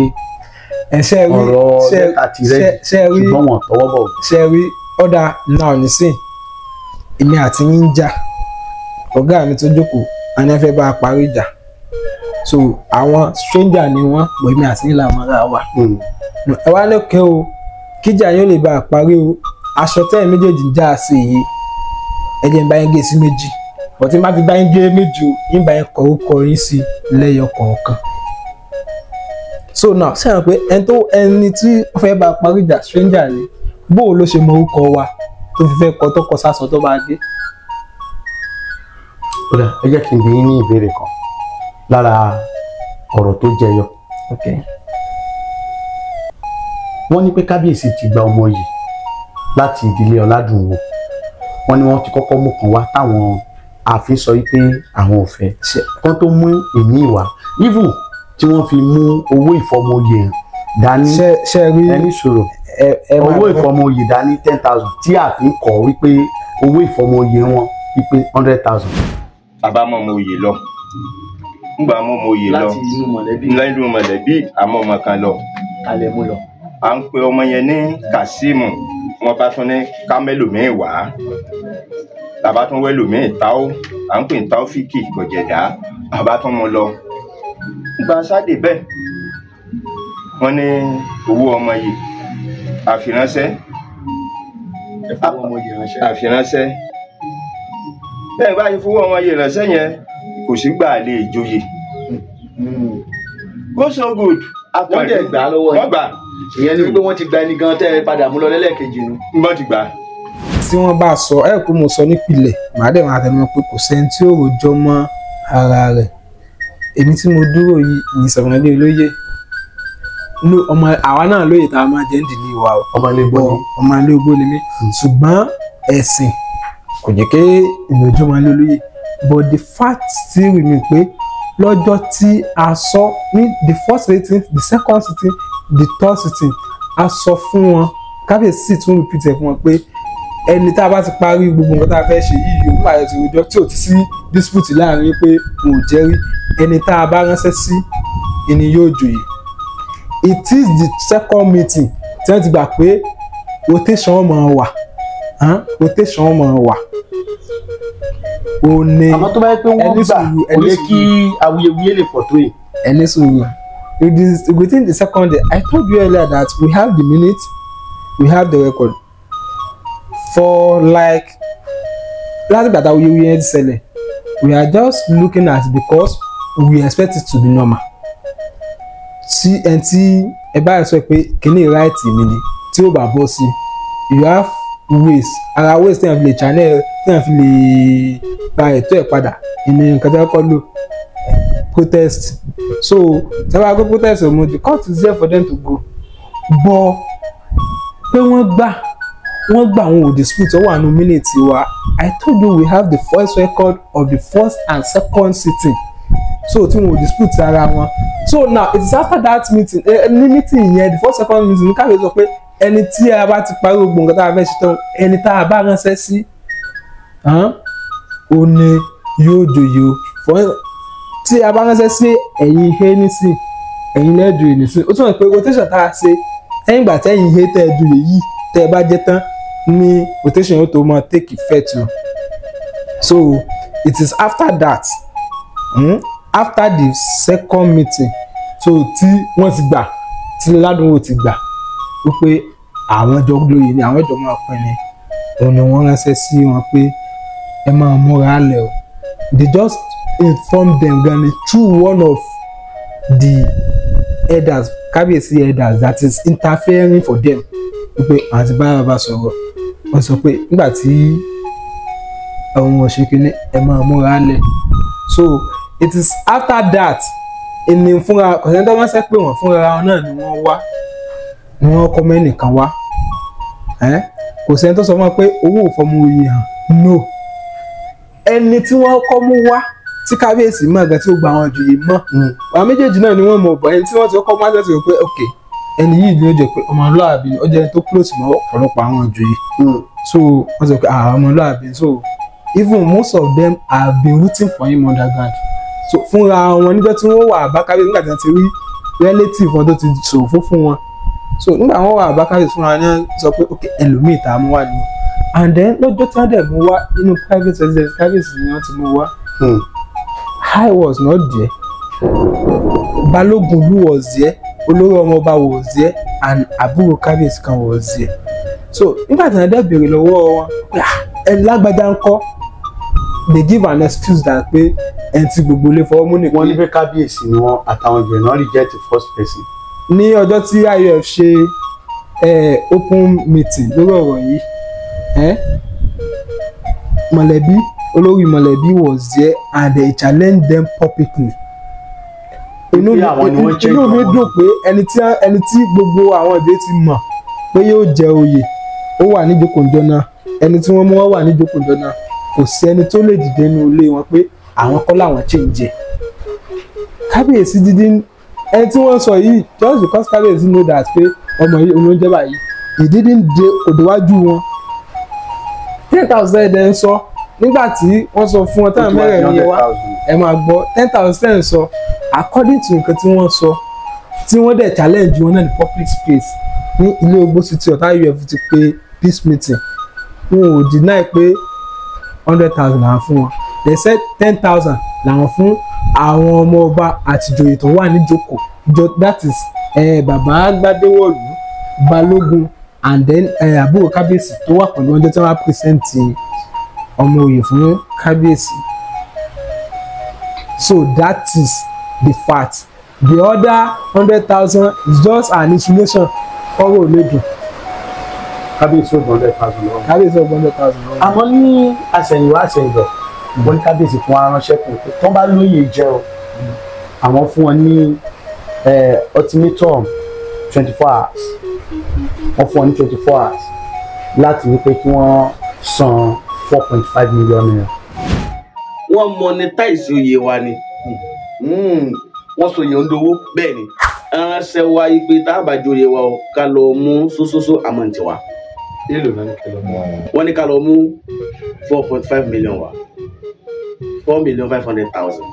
ọ̀rọ̀ lẹ́tà ti rẹ̀ ṣùgbọ́n wọn tọwọ́ bọ̀wé. ṣe rí ọ̀dà náà nísìn èmi àti yín ń jà ọ̀gá mi tó jókòó àní ẹ fẹ́ bá a parí ìjà so àwọn stranger ni wọ́n pọ̀ èmi àti yín làwọn ará wa ẹ wá lókè o kíjà yóò lè bá a parí o aṣọ tẹ́yìn méjèèjì ń já sí yìí ẹ jẹ́ n bá yín gé sí méjì bọ̀ tí n bá ti bá yín gé méjì o yín bá yín kọ orúkọ yín sí lẹ́yọ kọ̀ọ̀kan. So now ṣe hàn pé ẹni tí ó fẹ́ bá a parí ìjà stranger ni bóò ló ṣe mọ orúkọ wa tó fi fẹ́ kọ tó kọ sásọ tó bá gé. ẹ jẹ́ kí n bi yín ní ìbéèrè kan lára ọ̀rọ̀ tó jẹyọ. Wọ́n ní pé kábíyèsí ti gba ọmọ yìí láti ìdílé Ọládùnwò. Wọ́n ní wọ́n ti kọ́kọ́ mú kan wá táwọn ààfin sọ wípé àwọn ò fẹ́ kán tó mú èmi ìwà even tí wọ́n fi mú owó ìfọmọyè dání ẹni sọ̀rọ̀ owó ìfọmọyè dání 10,000 tí ààfin kọ wípé owó ìfọmọyè wọn wípé 100,000. bàbá mọ mo yè lọ ngbà mọ mo yè lọ láti inú mọ̀lẹ́bí inú mọ̀lẹ́bí àmọ́ ọmọ kan lọ alẹ́ mú lọ. à ń pe ọmọ yẹn ní Kasimu wọn bá tún ní kámẹ́lòmíì wá bàbá tún wẹ́lòmíì táó à ń pè ní Táófíkì Gọ̀jẹ̀dá bàbá tún mú lọ gba sáde bẹ́ẹ̀ wọ́n ní owó ọmọ yìí àfiránṣẹ́ àfiránṣẹ́ bẹ́ẹ̀ bá yẹ fowó ọmọ yìí ránṣẹ́ yẹn kò sí gbà lè joyè go so good wọ́n dẹ̀ gbà lọ́wọ́ wọ́n gbà ìyẹn ni pé wọ́n ti gba ẹni gan tẹ́ ẹ padà mú lọ lẹ́lẹ́kejì nu. wọ́n ti gbà. tí wọ́n bá sọ ẹ kó mo sọ nípìnlẹ̀ màá dẹ̀ máa tẹnu pé kò sẹ́ni tí ó rojọ́ mọ́ ara rẹ̀ èmi tí mo dúró yìí ní Ìsọ̀rọ̀lé olóyè ọmọ àwa náà lóye tá a máa jẹ́ ń dìlé wa ọmọ ilé igbó ni mí ṣùgbọ́n ẹ̀sìn kò jẹ́ kí ìlòjú ọmọ ilé olóyè but the fact still remain pé lọ́jọ́ tí a sọ ní the first sitting the second sitting the third sitting a sọ fún wọn kábíyèsí sì tún repeat ẹ̀ fún wọn pé ẹni tá a bá ti parí gbogbo nǹkan tá a fẹ́ ṣe yìí yóò máa yẹ ti rojọ́ tí ò ti sí dispute láàrin pé mo ò jẹ́rí ẹni tá a bá ránṣẹ́ sí ẹni yóò joyè. It is the second meeting tí wọ́n ti gbà pé rotation máa wà rotation máa wà. àmọ́ tó bá yẹ pé wọ́n gbà kò yẹ kí awuyewuye lè pọ̀ tó yìí. ẹni sùúrù within the second day I told you earlier that we have the minutes we have the record for like láti gbàtà awuyewuye yẹn ti ṣẹlẹ̀ we are just looking at because we expect it to be normal. tí ẹn tí ẹ bá sọ pé kíní right mi ni tí ó bá bọ́ sí you have ways ara ways tí wọ́n fi lè channel tí wọ́n fi lè gba ẹ̀tọ́ ẹ̀ padà ìní nǹkan tí wọ́n kọ́ lò protest so tí wọ́n bá gbé protest ọ̀mù the court is there for them to go but pé wọ́n gbà wọn ò dispute ọwọ́ àánú minute wa I told you we have the first record of the first and second sitting so tí wọn ò dispute ara wọn so now it is after that meeting ní meeting yẹn the first second meeting ní káfíń sọ pé ẹni tí a bá ti parí gbogbo nǹkan tá a fẹ́ ṣe tán ẹni tá a bá ránṣẹ́ sí ó ní yóò joyè o tí a bá ránṣẹ́ sí ẹ̀yin ihe nísìn ẹ̀yin lẹ́jọ́ nísìn ó tún wọ́n pé rotation tá a ṣe ẹ̀yìn ìgbà tẹ́yìn ihe tẹ́ ẹ joyè yìí tẹ́ ẹ bá jẹ́ tán ní rotation yóò tó máa take effect o so it is after that after the second meeting so tí wọ́n ti gbà tí Ládùnwò ti gbà wípé àwọn jọ lóye ni àwọn jọ máa pín ni òun ni wọ́n ránṣẹ́ sí wọn pé ẹ máa múra lẹ̀ o they just inform them gan through one of the elders kábíyèsí elders that is interfering for them wípé àti bá sọ̀rọ̀ wọ́n sọ pé nígbà tí àwọn òṣèkéne ẹ máa múra lẹ̀ so it is after that ẹni fúnra ọ̀sẹ̀ tó wọ́n ṣe pé wọ́n fúnra wọn náà ni wọ́n wá ni wọ́n kọ́ mẹ́nìkan wá kò sẹ́ni tó sọ fún wọn pé owó ìfọmọyè hàn no ẹni tí wọ́n kọ́ mú wá tí kábíyèsí mọ̀ gan tí ó gba àwọn ìjòyè mọ̀ àwọn méjèèjì náà ni wọ́n mọ̀ bọ̀ ẹni tí wọ́n ti kọ́ máa tẹ̀sí pé ok ẹni yìí ni ó jẹ́ pé ọmọlúàbí ó jẹ́ tó close mọ́ ọ̀pọ̀lọpọ̀ àwọn ìjòyè so wọ́n sọ pé ọmọlúàbí so even most of them have been rooting for him underground so fúnra wọn níjọ́ tí wọ́n wà bá kábíyèsí nígbà tí wọ́n ti rí relative wọn tó ti ṣòfò fún wọn so nígbà wọ́n wà bá kábíyèsí fúnra wọn sọ pé ok ẹlòmíì tá a mú wá ni and then lọ́jọ́ tí wọ́n dẹ̀ mú wá inú private residence kábíyèsí ni wọ́n ti mú wá I was not there Balogun who was there olórí ọmọ ọba was there and àbúrò kábíyèsí kan was there. So nígbà tí wọ́n dẹ̀ béèrè lọ́wọ́ wọn pé ẹni lágbájá ń kọ́, they give an excuse that pé ẹni tí gbogbo ilé fọwọ́ mú nìkan. wọ́n ní pé kábíyèsí ni wọ́n àtàwọn ìgbìmọ̀ náà reject the first person. Ní ọjọ́ tí IOF ṣe open meeting lórí ọ̀rọ̀ yìí, mọ̀lẹ́bí olórí mọ̀lẹ́bí was there and they challenged them publicly. Inú mi dùn pé ẹni tí gbogbo àwọn ìdílé ti mọ̀ pé yóò jẹ oyè ó wà ní ìjókòó náà, ẹni tí wọ́n mú wá ní ìjókòó náà, kò sí ẹni tó lè dìde nínú ilé wọn pé àwọn kọ́ làwọn change. Kábíyèsí dídín ẹni tí wọ́n sọ yìí just because kábíyèsí know that pé ọmọ yìí olóúnjẹ báyìí he didn't de òdòwájú wọn 10,000 ẹ̀dẹ̀ ń sọ nígbà tí wọ́n sọ fún wọn táwọn mẹ́rẹ̀ẹ̀rin yẹn wá ẹ máa gbọ́ 10,000 ń sọ according to nǹkan tí wọ́n sọ tí wọ́n dẹ̀ challenge wọn náà ní public space ní ilé Ogbó City ọ̀tá IOF ti pé peace meeting wọn ò deny pé 100,000 làwọn fún wọn, they said 10,000 làwọn fún àwọn ọmọ ọba àtìjòyè tó wà níjókòó, that is bàbá Gbádéwọ̀lú, Balógun and then àbúrò kábíyèsí tó wà pẹ̀lú ọjọ́ tí wọ́n á present ọmọ òye fún kábíyèsí. So that is the fact. The other 100,000 is just an insinuation. Ọwọ́ ò lè dùn. kábíyèsí ò gbọ́n 100,000 lọ́wọ́. Kábíyèsí ò gbọ́n 100,000 lọ́wọ́. àmọ́ ní àsẹ̀yìnwá àsẹ̀yìnbọ̀ wọ́n ní kábíyèsí fún aránṣẹ́ kù tó bá lóye jẹ́ o àwọn fún wọn ní ultimatum 24 hours wọ́n fún wọn ní 24 hours láti wípé kí wọ́n san 4.5 million naira. wọ́n monetize oyè wa ni wọ́n sọ oyè ondowó bẹ́ẹ̀ ni aránṣẹ́ wa yìí pé tá a bá joyè wa o ká lọ mú sósósó àmọ̀ǹtì wa. èlò náà ní kẹlẹ́ mọ́. wọ́n ní ká lọ mú 4.5 million wa 4,500,000.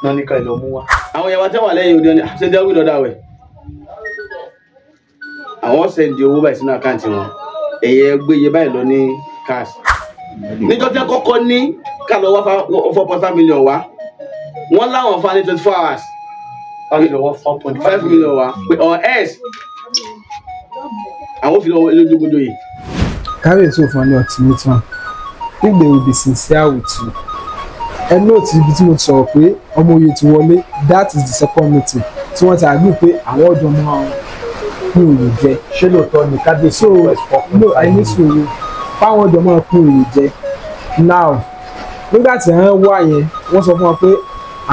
náà ní kẹlẹ́ mú wa. àwọn ìyàwó tẹ́ wà lẹ́yìn òde ọ̀nà ṣẹ́ńdẹ́ wí lọ́dà wẹ̀ àwọn sẹ́ńdì owó báyìí sínú àkáǹtì wọn ẹ̀yẹ gbé iye báyìí lọ ní cash. níjọ́ tí wọ́n kọ́kọ́ ní ká lọ wá 4.5 million wa wọ́n láwọn fa ní 24 hours. wọ́n lè wọ́n 4.5 million wa pé or else àwọn fi lọ́wọ́ elójúgbójó yìí. Kábíyèsí ò fún ọ ní ultimatum if they will be sincere with you. Ẹ nóòtì ibi tí mo ti sọ̀rọ̀ pé ọmọ oyè ti wọlé, that is the second meeting tí wọ́n ti agree pé àwọn ọ̀dọ́ mọ́ àwọn pín òye jẹ. ṣé lóòótọ́ ni kábíyèsí ò wẹ̀ fọ́pọ̀? No, àìní sòrò fáwọn ọ̀dọ́ máa pín òye jẹ. Now nígbà tí wọ́n wá yẹn wọ́n sọ fún wọn pé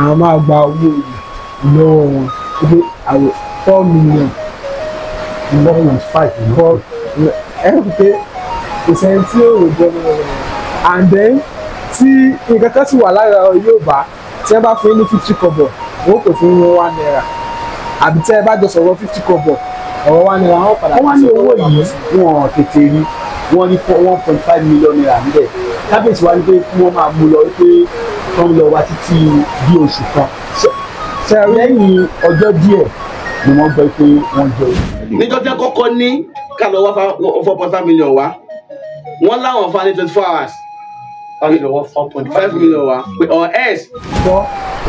àwọn máa gba owó òye lọ́wọ́ wọn pé àwọn 4 million 4.5 for pé ìsẹ̀yìn tí ó rò jẹ́ lọ́wọ́ wọn. And then tí nǹkan kan sì wà lára Yorùbá tí ẹ bá fún yín ní 50 kọ́bọ̀ wọn kò fún yín 1 naira àbí tí ẹ bá jọ sọ̀rọ̀ 50 kọ́bọ̀ ọ̀rọ̀ 1 naira wọn padà. wọ́n wá ní owó yìí wọ́n tètè rí wọ́n ní 1.5 million naira níbẹ̀ kábíyèsí wa ní pé kí wọ́n máa mú lọ pé wọ́n lọ wá títí bí oṣù kan lẹ́yìn ọjọ́ díẹ̀ ni wọ́n gbọ́ pé wọ́n jẹ. níjọ́ tí wọ́n kọ́kọ́ ní ká lọ wá 4.5 million wa wọ́n láwọn fa ní 24 hours. wọ́n lè wọ́n 4.5 million wa pé or else. gbọ́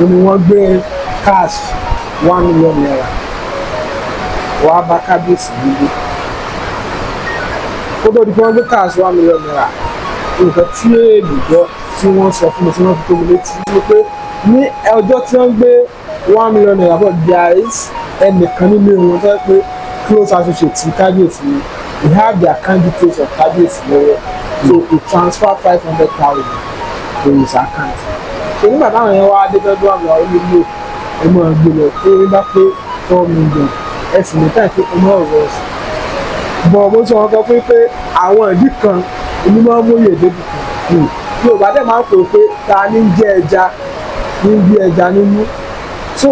ni wọ́n gbé cash 1 million naira wàá bá kábíyèsí nílé kó tó di pé wọ́n gbé cash 1 million naira nǹkan tí èèlì gbọ́ tí wọ́n sọ fún mi tí wọ́n fi tó mi létí ni pé ní ọjọ́ tí wọ́n gbé 1 million naira bọ̀ there is ẹnìkan nínú wọn tó yẹ pé close associate ti kábíyèsí ni we have their candidates of kábíyèsí lọ́wọ́ so we transfer 500,000 to his account so nígbà táwọn yẹn wá adébẹ́dọ́ àmì àwọn olóyè ẹ máa gbé lọ pé wọ́n bá pé 4 million ẹ sì ní káyọ̀ pé ọmọ ọ̀rọ̀ ọ̀sìn bọ̀ mo sọ wọn kan fún pé àwọn ìdí kan èmi máa ń múyè débi kan Yorùbá dẹ̀ máa ń pè pé ta ní jẹ ẹja ní bí ẹja nínú so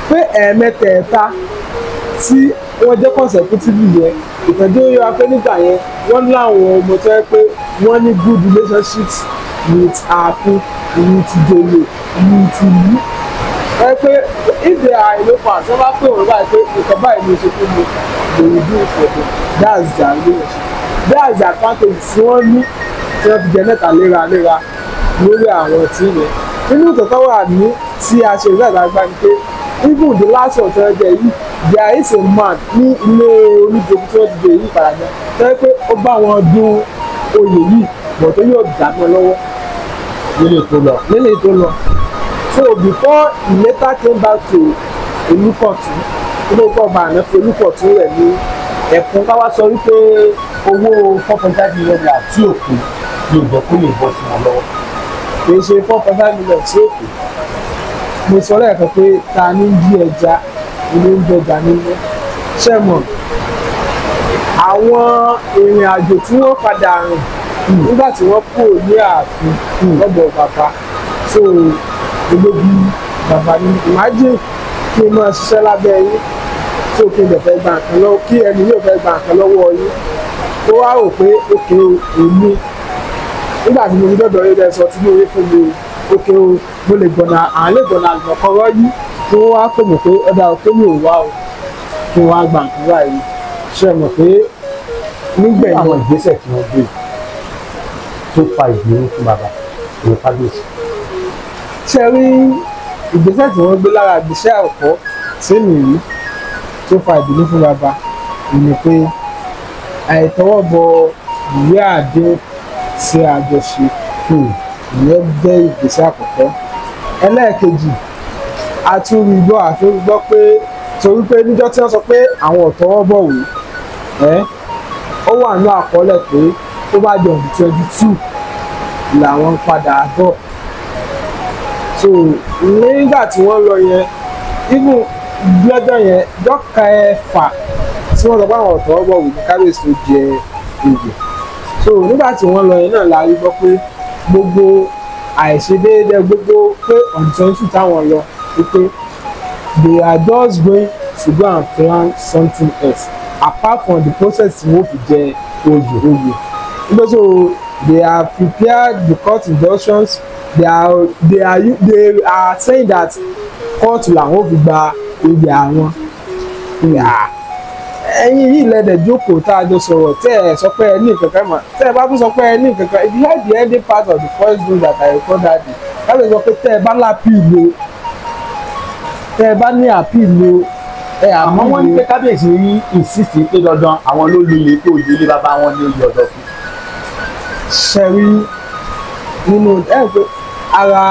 pé ẹ̀ẹ̀mẹtẹ̀ẹ̀ta tí wọ́n jẹ́ consecutive yẹn ìtọ́jú yóò wá pé nígbà yẹn wọ́n láwọn ọmọ tó yẹ pé wọ́n ní good relationships with ààfin with ìjòyè with ìlú ẹ pé if they are in office wọ́n bá pè wọ́n báyìí pé nǹkan báyìí ló ṣe fún mi they will do it for them that's their relationship that's the advantage tí wọ́n ní tí wọ́n fi jẹ mẹ́ta léraléra lórí àwọn tí yẹn nínú ìtọ́tọ́ wà ní tí a ṣe ìwé àgbàgbà ni pé even the last one tó ń jẹ yìí there is a man ní ilé oníjogun tí wọ́n ti dé yìí Ìbàdàn tó yẹ pé ó bá wọn dún oyè yìí bọ̀ tó yóò dáná lọ́wọ́ nílé tó lọ so before he later came back to Olúkọ̀tún olóòkọ̀ ọba àná fi Olúkọ̀tún rẹ̀ ní ẹ̀kún káwá sọ wípé owó 4.5 million naira tí òkú yóò jẹ́ kó lè bọ́ sí wọn lọ́wọ́ kì í ṣe 4.5 million tí òkú mo sọ lẹ́ẹ̀kan pé ta ní jí ẹja ilé ń jẹjà nínú ṣẹ́ mọ̀ àwọn ìrìn àjò tí wọ́n padà rìn nígbà tí wọ́n kúrò ní ààfin lọ́dọ̀ bàbá so olóbi bàbá ní imagine kí n máa ṣiṣẹ́ lábẹ́ yín tí òkè lè fẹ́ gba nǹkan lọ́wọ́ kí ẹni yóò fẹ́ gba nǹkan lọ́wọ́ yín tó wá rò pé òkè èmi nígbà tí mo ní dọ́dọ̀ yín lẹ́sọ tí mo rí fún mi òkè o mo lè gbọ̀nà àwọn lè gbọ̀nà àgbọ̀kọ̀rọ̀ yìí tí wọ́n wá pè mí pé ọ̀dà òkè mi ò wá o kí wọ́n á gba nǹkan báyìí ṣe mọ̀ pé nígbẹ̀yìn àwọn ìgbésẹ̀ tí wọ́n gbé tó fa ìbínú fún bàbá ìwé kábíyèsí. ṣe rí ìgbésẹ̀ tí wọ́n gbé lára ìgbésẹ̀ àkọ́kọ́ sí mi rí tó fa ìbínú fún bàbá ni pé àìtọwọ́bọ ìwé àdéhùn sí àjọṣe ìyẹn jẹ́ ìgbésẹ̀ àkọ́kọ́. ẹlẹ́ẹ̀kejì a tún rí gbọ́ àfihàn gbọ́ pé torí pé níjọ́ tí wọ́n sọ pé àwọn ò tọwọ́bọ̀ wò ó wà ní àkọọ́lẹ̀ pé tó bá jọ ọdún 22 làwọn padà bọ̀ so nígbà tí wọ́n lọ yẹn ibù lọ́jọ́ yẹn dọ́kà ẹ̀fà tí wọ́n sọ pé àwọn ọ̀tọ̀ ọgbọ̀n wò ní kábíyèsí tó jẹ ìgbè so nígbà tí wọ́n lọ yẹn náà la rí gbọ́ pé gbogbo àìṣedéédé gbogbo pé ọ̀dùn 22 táwọn lọ wípé they are just going to go and plan something else apart from the process tí wọ́n fi jẹ oyè because so they are prepared the court injunctions they are saying that court làwọn fi gba oyè àwọn ẹ̀yin yìí lẹ́dẹ̀ jókòó tá a jọ sọ̀rọ̀ tẹ́ ẹ sọ pé ẹ ní nǹkankan mọ̀ tẹ́ ẹ bá tún sọ pé ẹ ní nǹkankan if you heard the ending part of the first bill that I record that day kábíyèsí sọ pé tẹ́ ẹ bá lápìlì o tẹ́ ẹ bá ní àpìlì o àmọ́ wọ́n ní pé kábíyèsí insist pé dandan àwọn ló lulẹ̀ pé òye ilé bàbá wọn ní oyè ọ̀dọ̀ fún. ṣẹ̀rí nínú pé ara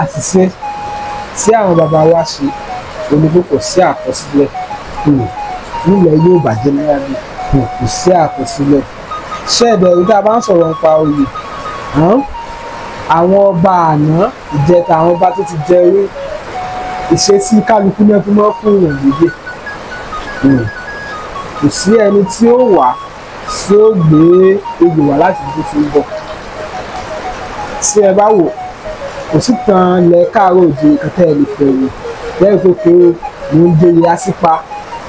àṣìṣe tí àwọn bàbá wa ṣe onígbò kò sí àkọsílẹ̀ nílẹ̀ yóò bàjẹ́ náírà bí kò sí àkọsílẹ̀ ṣẹ́ẹ̀dẹ̀ ìdá bá ń sọ̀rọ̀ nípa oyè àwọn ọba àná ìjẹta àwọn ọba tó ti jẹ rí ìṣesí kálukú náà fún mọ́ fún ìwọ̀n gbígbé kò sí ẹni tí ó wà tí ó gbé oyè wá láti ibi tó ti ń bọ̀ tí ẹ bá wò kò sí kan lẹ káàárọ̀ òde kẹtẹ ẹ lè fẹ́ wò lẹ́yìn tó pé mo ń joyè àṣìpa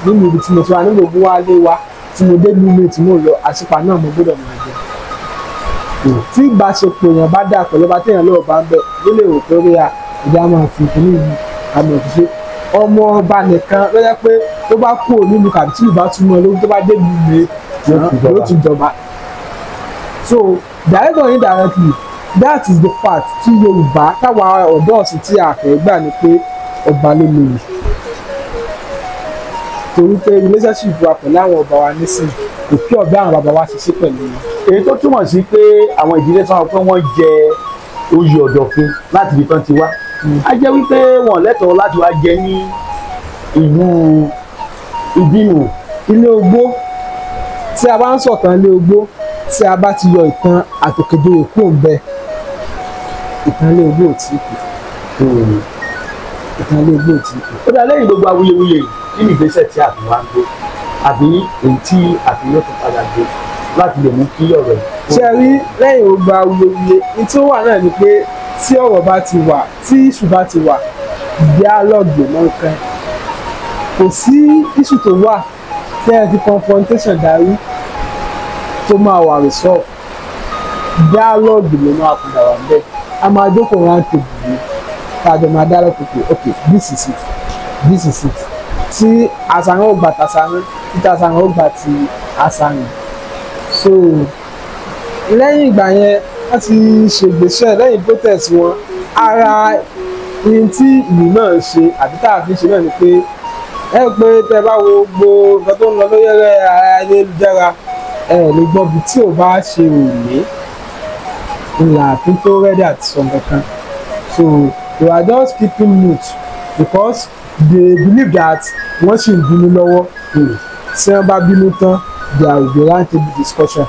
nínú ibi tí mo ti wà nínú ògùn wa lé wa tí mo dé lúmi tí mo lọ àṣìpa náà mo gbọ́dọ̀ máa jẹ tí ìbáṣepọ̀ èèyàn bá dà pẹ̀lú ọba téèyàn lọ́wọ́ bá ń bẹ̀ ló lè rò pé ó rí a ìjà máa fi ìpínlẹ̀ yìí àmọ̀ òṣìṣẹ́ ọmọ ọba nìkan ló yẹ pé tó bá kú nínú kàbí tí ìbá túmọ̀ lórí tó bá dé lúmi ló tún jọba so directly or indirectly that is the fact tí Yorùbá táwa ọ̀dọ́ ọ̀sìn tí a fẹ́ gbà ni pé ọba ló lóye torí pé relationship wa pẹ̀lú àwọn ọba wa nísìnyí kò kí ọ̀bẹ àwọn bàbá wa ṣe sí pẹ̀lú wọn. èyí tó túmọ̀ sí pé àwọn ìdílé sọ pé wọ́n jẹ oyè ọ̀dọ̀fin láti ibi tán ti wá a jẹ́ wípé wọ́n lẹ́tọ̀ọ́ láti wá jẹ ní ìlú ìbínú. ilé ogbó tí a bá ń sọ̀tàn ilé ogbó tí a bá ti yọ ìtàn àtòkèdèrè kúrò ń bẹ ìtàn ilé ogbó ò tí kù ìtàn ilé ogbó ò tí kù. ó dá lẹ́yìn gbogbo awuyewuye kí ni ìgbésẹ̀ tí àfin wa ń gbé àbí èyí tí àfin yóò tún padà gbé láti lè mú kí ọ̀rọ̀ yìí. ṣe rí lẹ́yìn gbogbo awuyewuye ní tí ó wà náà ni pé tí ọ̀rọ̀ bá ti wà tí iṣu bá ti wà dialogue ló ń kàn kò sí iṣu tó wà tí ẹ fi confrontation darí tó máa wà resolve dialogue ló máa padà wà bẹ́ẹ̀ a máa jókòó round table yìí káàjọ máa dialogue pé ok this is it tí àṣàyàn ò gbà tàṣàyàn tí tàṣàyàn ò gbà ti àṣàyàn so lẹ́yìn ìgbà yẹn wọ́n ti ṣègbésẹ̀ lẹ́yìn protest wọn ara ihun tí ìlú náà ṣe àbí tá a fi ṣe náà ni pé ẹ pé tẹ bá wo gbogbo nǹkan tó ń lọ lórí ayélujára ẹ lè gbọ́ bí tí ò bá ṣe òní ńlá àfi tó rẹ́dí àti sọ kankan so they are just keeping mute because they believe that wọ́n ṣì ń bínú lọ́wọ́ tí wọ́n bá bínú tán there will be round table discussion.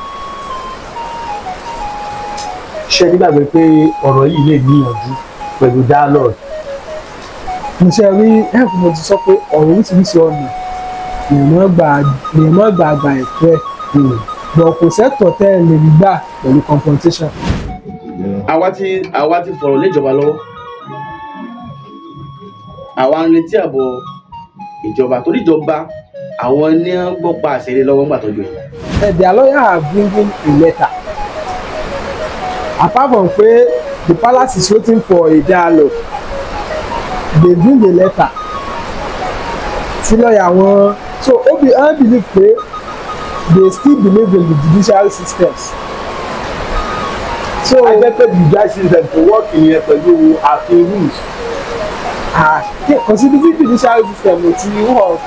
ṣé nígbàgbé pé ọ̀rọ̀ yìí lè níyànjú pẹ̀lú dialogue. mo ṣe rí ẹ̀kú mo ti sọ pé ọ̀rọ̀ oríṣiríṣi ọ̀nà lèèmọ̀ gbà àgbà ẹ̀tọ́ ẹ̀ bọ̀ kò sẹ́tọ̀ tẹ́ ẹ lè rí gbà pẹ̀lú confrontation. àwa ti fọ̀rọ̀ léjọba lọ́wọ́ àwa ń retí àbọ̀ ìjọba torí ìjọba àwọn ní ń gbọ́ pa àṣẹlẹ̀ lọ́wọ́ ńgbà tọ́jú ẹ̀. Their lawyer are bringing a letter apart from pé the palace is waiting for a dialogue they bring a letter tí lọ́ọ̀yà wọn so I believe pé they still believe in the judicial systems. So I get the judicial system to work ìyẹn pẹ̀lú àfin rules. Considering judicial system ò ti wọ̀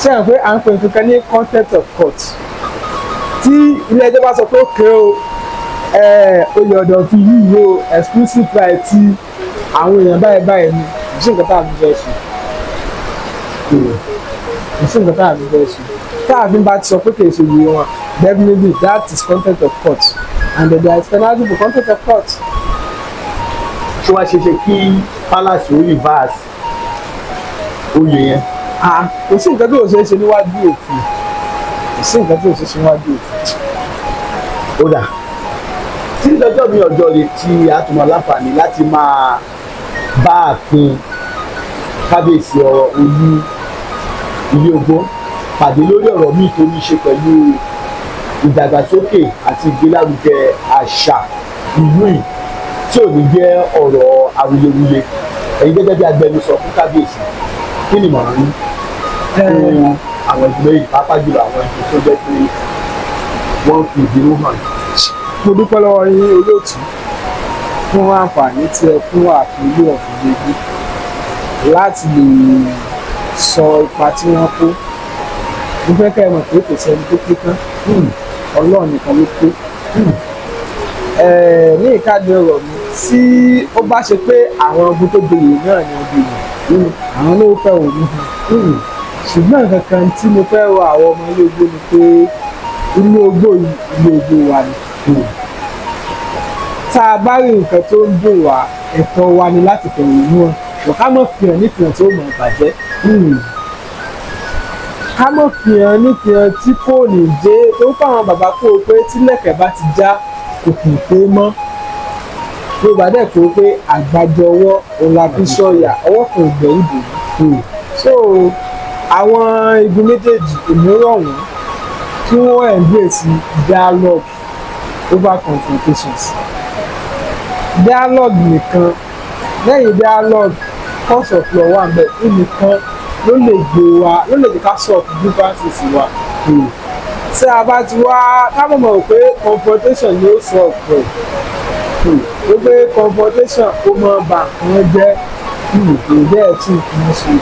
ṣe é pé à ń pè nǹkan ní contempt of court tí ilé ẹjọ́ bá sọ pé ó kéré o oyè ọ̀dọ̀ fi yíyí o exclusive right tí àwọn èèyàn báyìí ni kò sí nǹkan tá a fi fẹ́ ṣe kò sí nǹkan tá a fi fẹ́ ṣe tá a fi bá ti sọ pé kì í ṣe yìí wọn definitely that is contempt of court and there is penalty for contempt of court. ṣé wàá ṣe ṣe kí palace ó reverse oyè yẹn. kò sí nǹkan tí ò ṣe é ṣe níwájú òfin kò sí nǹkan tí ò ṣe é ṣe níwájú òfin. ó dà tí lọ́jọ́ mi ọjọ́ rẹ̀ tí a tún máa láǹfààní láti máa bá ààfin kábíyèsí olú ilé ogbó pàdé lórí ọ̀rọ̀ míì tó ní í ṣe pẹ̀lú ìdàgbàsókè àti ìgbélárugẹ àṣà ìlú yìí tí ò ní jẹ́ ọ̀rọ̀ awuyewuye ẹ̀yin gẹ́gẹ́ bí agbẹnusọ fún kábíyèsí kí ni ìmọ̀ràn yín fún àwọn ìdílé yìí pàápàá jùlọ àwọn ìdílé tó jẹ́ pé wọ́n fi ìdínú hàn. mo dúpẹ́ lọ́wọ́ yín olóòtú fún àǹfààní tí ẹ fún ààfin ilé ọ̀fìn gbogbo láti lè sọ ipa tí wọ́n kó mo fẹ́ kẹ́ ẹ mọ̀ pé kò sẹ́ni tó pé tán ọlọ́run nìkan ló pé ní ìkádìí ọ̀rọ̀ mi tí ó bá ṣe pé àwọn ogun tó gboyè náà ni wọ́n gboyè àwọn ló fẹ́ òní hàn ṣùgbọ́n nǹkan kan tí mo fẹ́ rọ àwọn ọmọ ilé ogbó ni pé ilé ogbó wa ni tá a bá rí nǹkan tó ń dùn wá ẹ̀tọ́ wa ni láti fẹ̀rẹ̀ inú wọn wọ́n ká mọ̀ fihàn nífihàn tí ó mọ̀ bàjẹ́ ká mọ̀ fihàn nífihàn tí kò ní dé tó ń fáwọn bàbá kó o pé tílẹ̀kẹ̀ bá ti já kò kì í pé mọ́ yorùbá dẹ̀ kó o pé àgbájọ ọwọ́ ọ̀làbí sọ̀yà ọwọ́ kan ìgbẹ̀yìn dòwú so àwọn igun méjèèjì òmíràn wọ́n kí wọ́n embrace dialogue over confrontations dialogue nìkan lẹ́yìn dialogue cause of law wà bẹ́ẹ̀ nìkan ló lè gbé wa ló lè ká solve differences wa tí a bá ti wá ká mọ̀ pé confrontation ni ó solve rẹ̀ ó gbé confrontation ó máa bà nǹkan jẹ́ kò bẹ́ẹ̀ tí nǹkan ṣe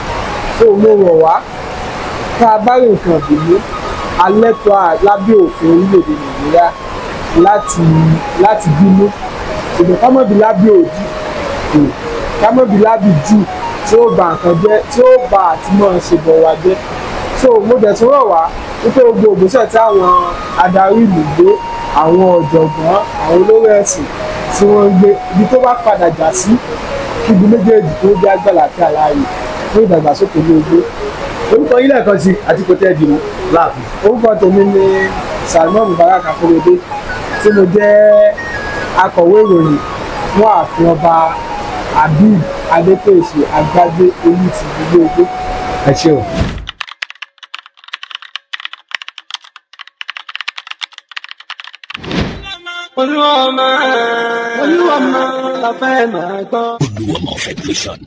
tó mo rọ̀ wá ká a bá rí nǹkan bìnú alẹ́tọ̀ lábẹ́ òfin orílẹ̀-èdè nàìjíríà láti bínú ṣùgbọ́n ká mọ̀ bí lábẹ́ òdì ká mọ̀ bí lábẹ́ jù tí ó bà nǹkan jẹ́ tí ó bà àtìmọ́ ṣe bọ̀ wá jẹ́ so mo dẹ̀ tún rọ̀ wá wípé gbogbo ògbésẹ̀ tí àwọn adarí ìlú gbé àwọn ọ̀jọ̀gbọ́n àwọn olórí ẹ̀sìn tí wọ́n ń gbé ibi tó bá padà jà sí kí ibi méjèèjì tó jẹ́ àgbàláfíà láàyè fún ìdàgbàsókè ní ogbó. orúkọ yín lẹ́ẹ̀kan sí àti kò tẹ́ ẹ dìbò láàfin. orúkọ tèmi ni Salmon Mubarak Akorede tí mo jẹ́ akọ̀wé ìròyìn fún ààfin ọba Habib Adépèsè Àgbàdé olú ti ilé ogbó. ẹ ṣé o. Olúọmọ la fẹ́ máa gbọ́. Olúọmọ Federation.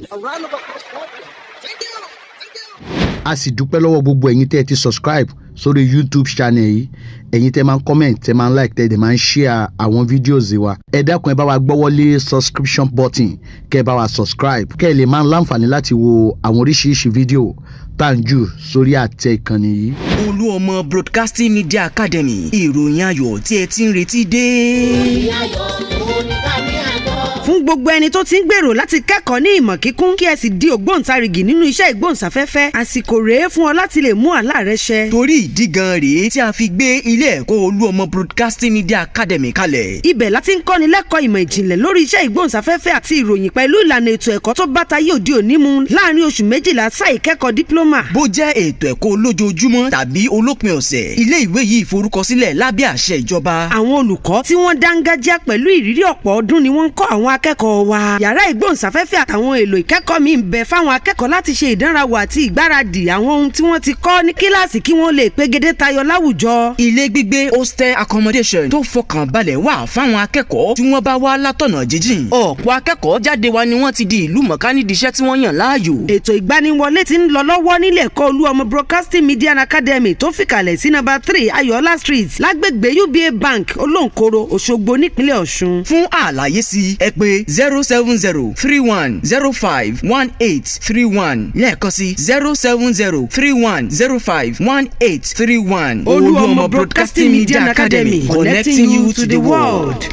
a sì dúpẹ́ lọ́wọ́ gbogbo ẹ̀yin tẹ́ ẹ ti subscribe sórí YouTube channel yìí ẹ̀yin tẹ́ máa ń comment tẹ́ máa ń like tẹ́ dẹ̀ máa ń share àwọn videos wa ẹ dákun ẹ bá wa gbọ́wọ́lé subscription button kẹ́ ẹ bá wa subscribe kẹ́ ẹ lè máa ń láǹfààní láti wo àwọn oríṣiríṣi fídíò tá ń jù sórí àtẹ ìkànnì yìí. Olúọmọ Broadcasting Media Academy ìròyìn ayọ̀ tí ẹ ti ń retí dé. Fún gbogbo ẹni tó ti ń gbèrò láti kẹ́kọ̀ọ́ ní ìmọ̀ kíkún kí ẹ sì di ògbóǹtarìgì nínú iṣẹ́ ìgbóhùnsáfẹ́fẹ́ àsìkò rèé fún ọ láti lè mú àlá rẹ ṣẹ. Torí ìdí gan rèé tí a fi gbé ilé ẹ̀kọ́ Olúọmọ Broadcasting Media Academy kalẹ̀. Ibẹ̀ láti ń kọ́ni lẹ́kọ̀ọ́ ìmọ̀ ìjìnlẹ̀ lórí iṣẹ́ ìgbóhùnsáfẹ́fẹ́ àti ìròyìn pẹ̀lú ìlànà ètò ẹ̀kọ́ tó bá tayé òde òní mu láàrin oṣù 12 sáà ìkẹ́kọ̀ọ́ dípílọ́mà. Bó jẹ́ ètò ẹ̀kọ́ olójoojúmọ́ tàbí olópin ọ̀sẹ̀ ilé ìwé yìí forúkọsílẹ̀ lábẹ́ àṣẹ ìjọba. Àwọn olùkọ́ tí wọ́n dángájíá pẹ̀lú ìrírí ọ̀pọ̀ ọdún ni wọ́n ń kọ́ àwọn akẹ́kọ̀ọ́ wa. Yàrá ìgbóhùnsáfẹ́fẹ́ àtàwọn èlò ìkẹ́kọ̀ọ́ mi ń bẹ fáwọn akẹ́kọ̀ọ́ láti ṣe ìdánrawò àti ìgbáradì àwọn ohun tí wọ́n ti kọ́ ní kíláàsì kí wọ́n lè pegedé tayọ láwùjọ. Ilé gbígbé hostel accommodation tó fọkàn balẹ̀ wà fáwọn akẹ́kọ̀ọ́ tí wọ́n bá wá látọ̀nà jíjìn. Ọ̀pọ̀ akẹ́kọ̀ọ́ jáde wa ni wọ́n ti di ìlú mọ̀ká nídìí iṣẹ́ tí wọ́n yàn láàyò. Ètò ìgbaniwọlé ti ń lọ lọ́wọ́ nílé ẹ̀kọ́ Olúọmọ Broadcasting Media Academy tó fìkàlẹ̀ sí number 3 Ayọ̀ọ́lá Street lágbègbè UBA Bank Olóńkòrò Òṣogbo nípínlẹ̀ Ọ̀ṣun. Fún àlàyé sí ẹ pè 07031051831 lẹ́ẹ̀kan sí 07031051831. Olúọmọ Broadcasting Media Academy, connecting you to the world.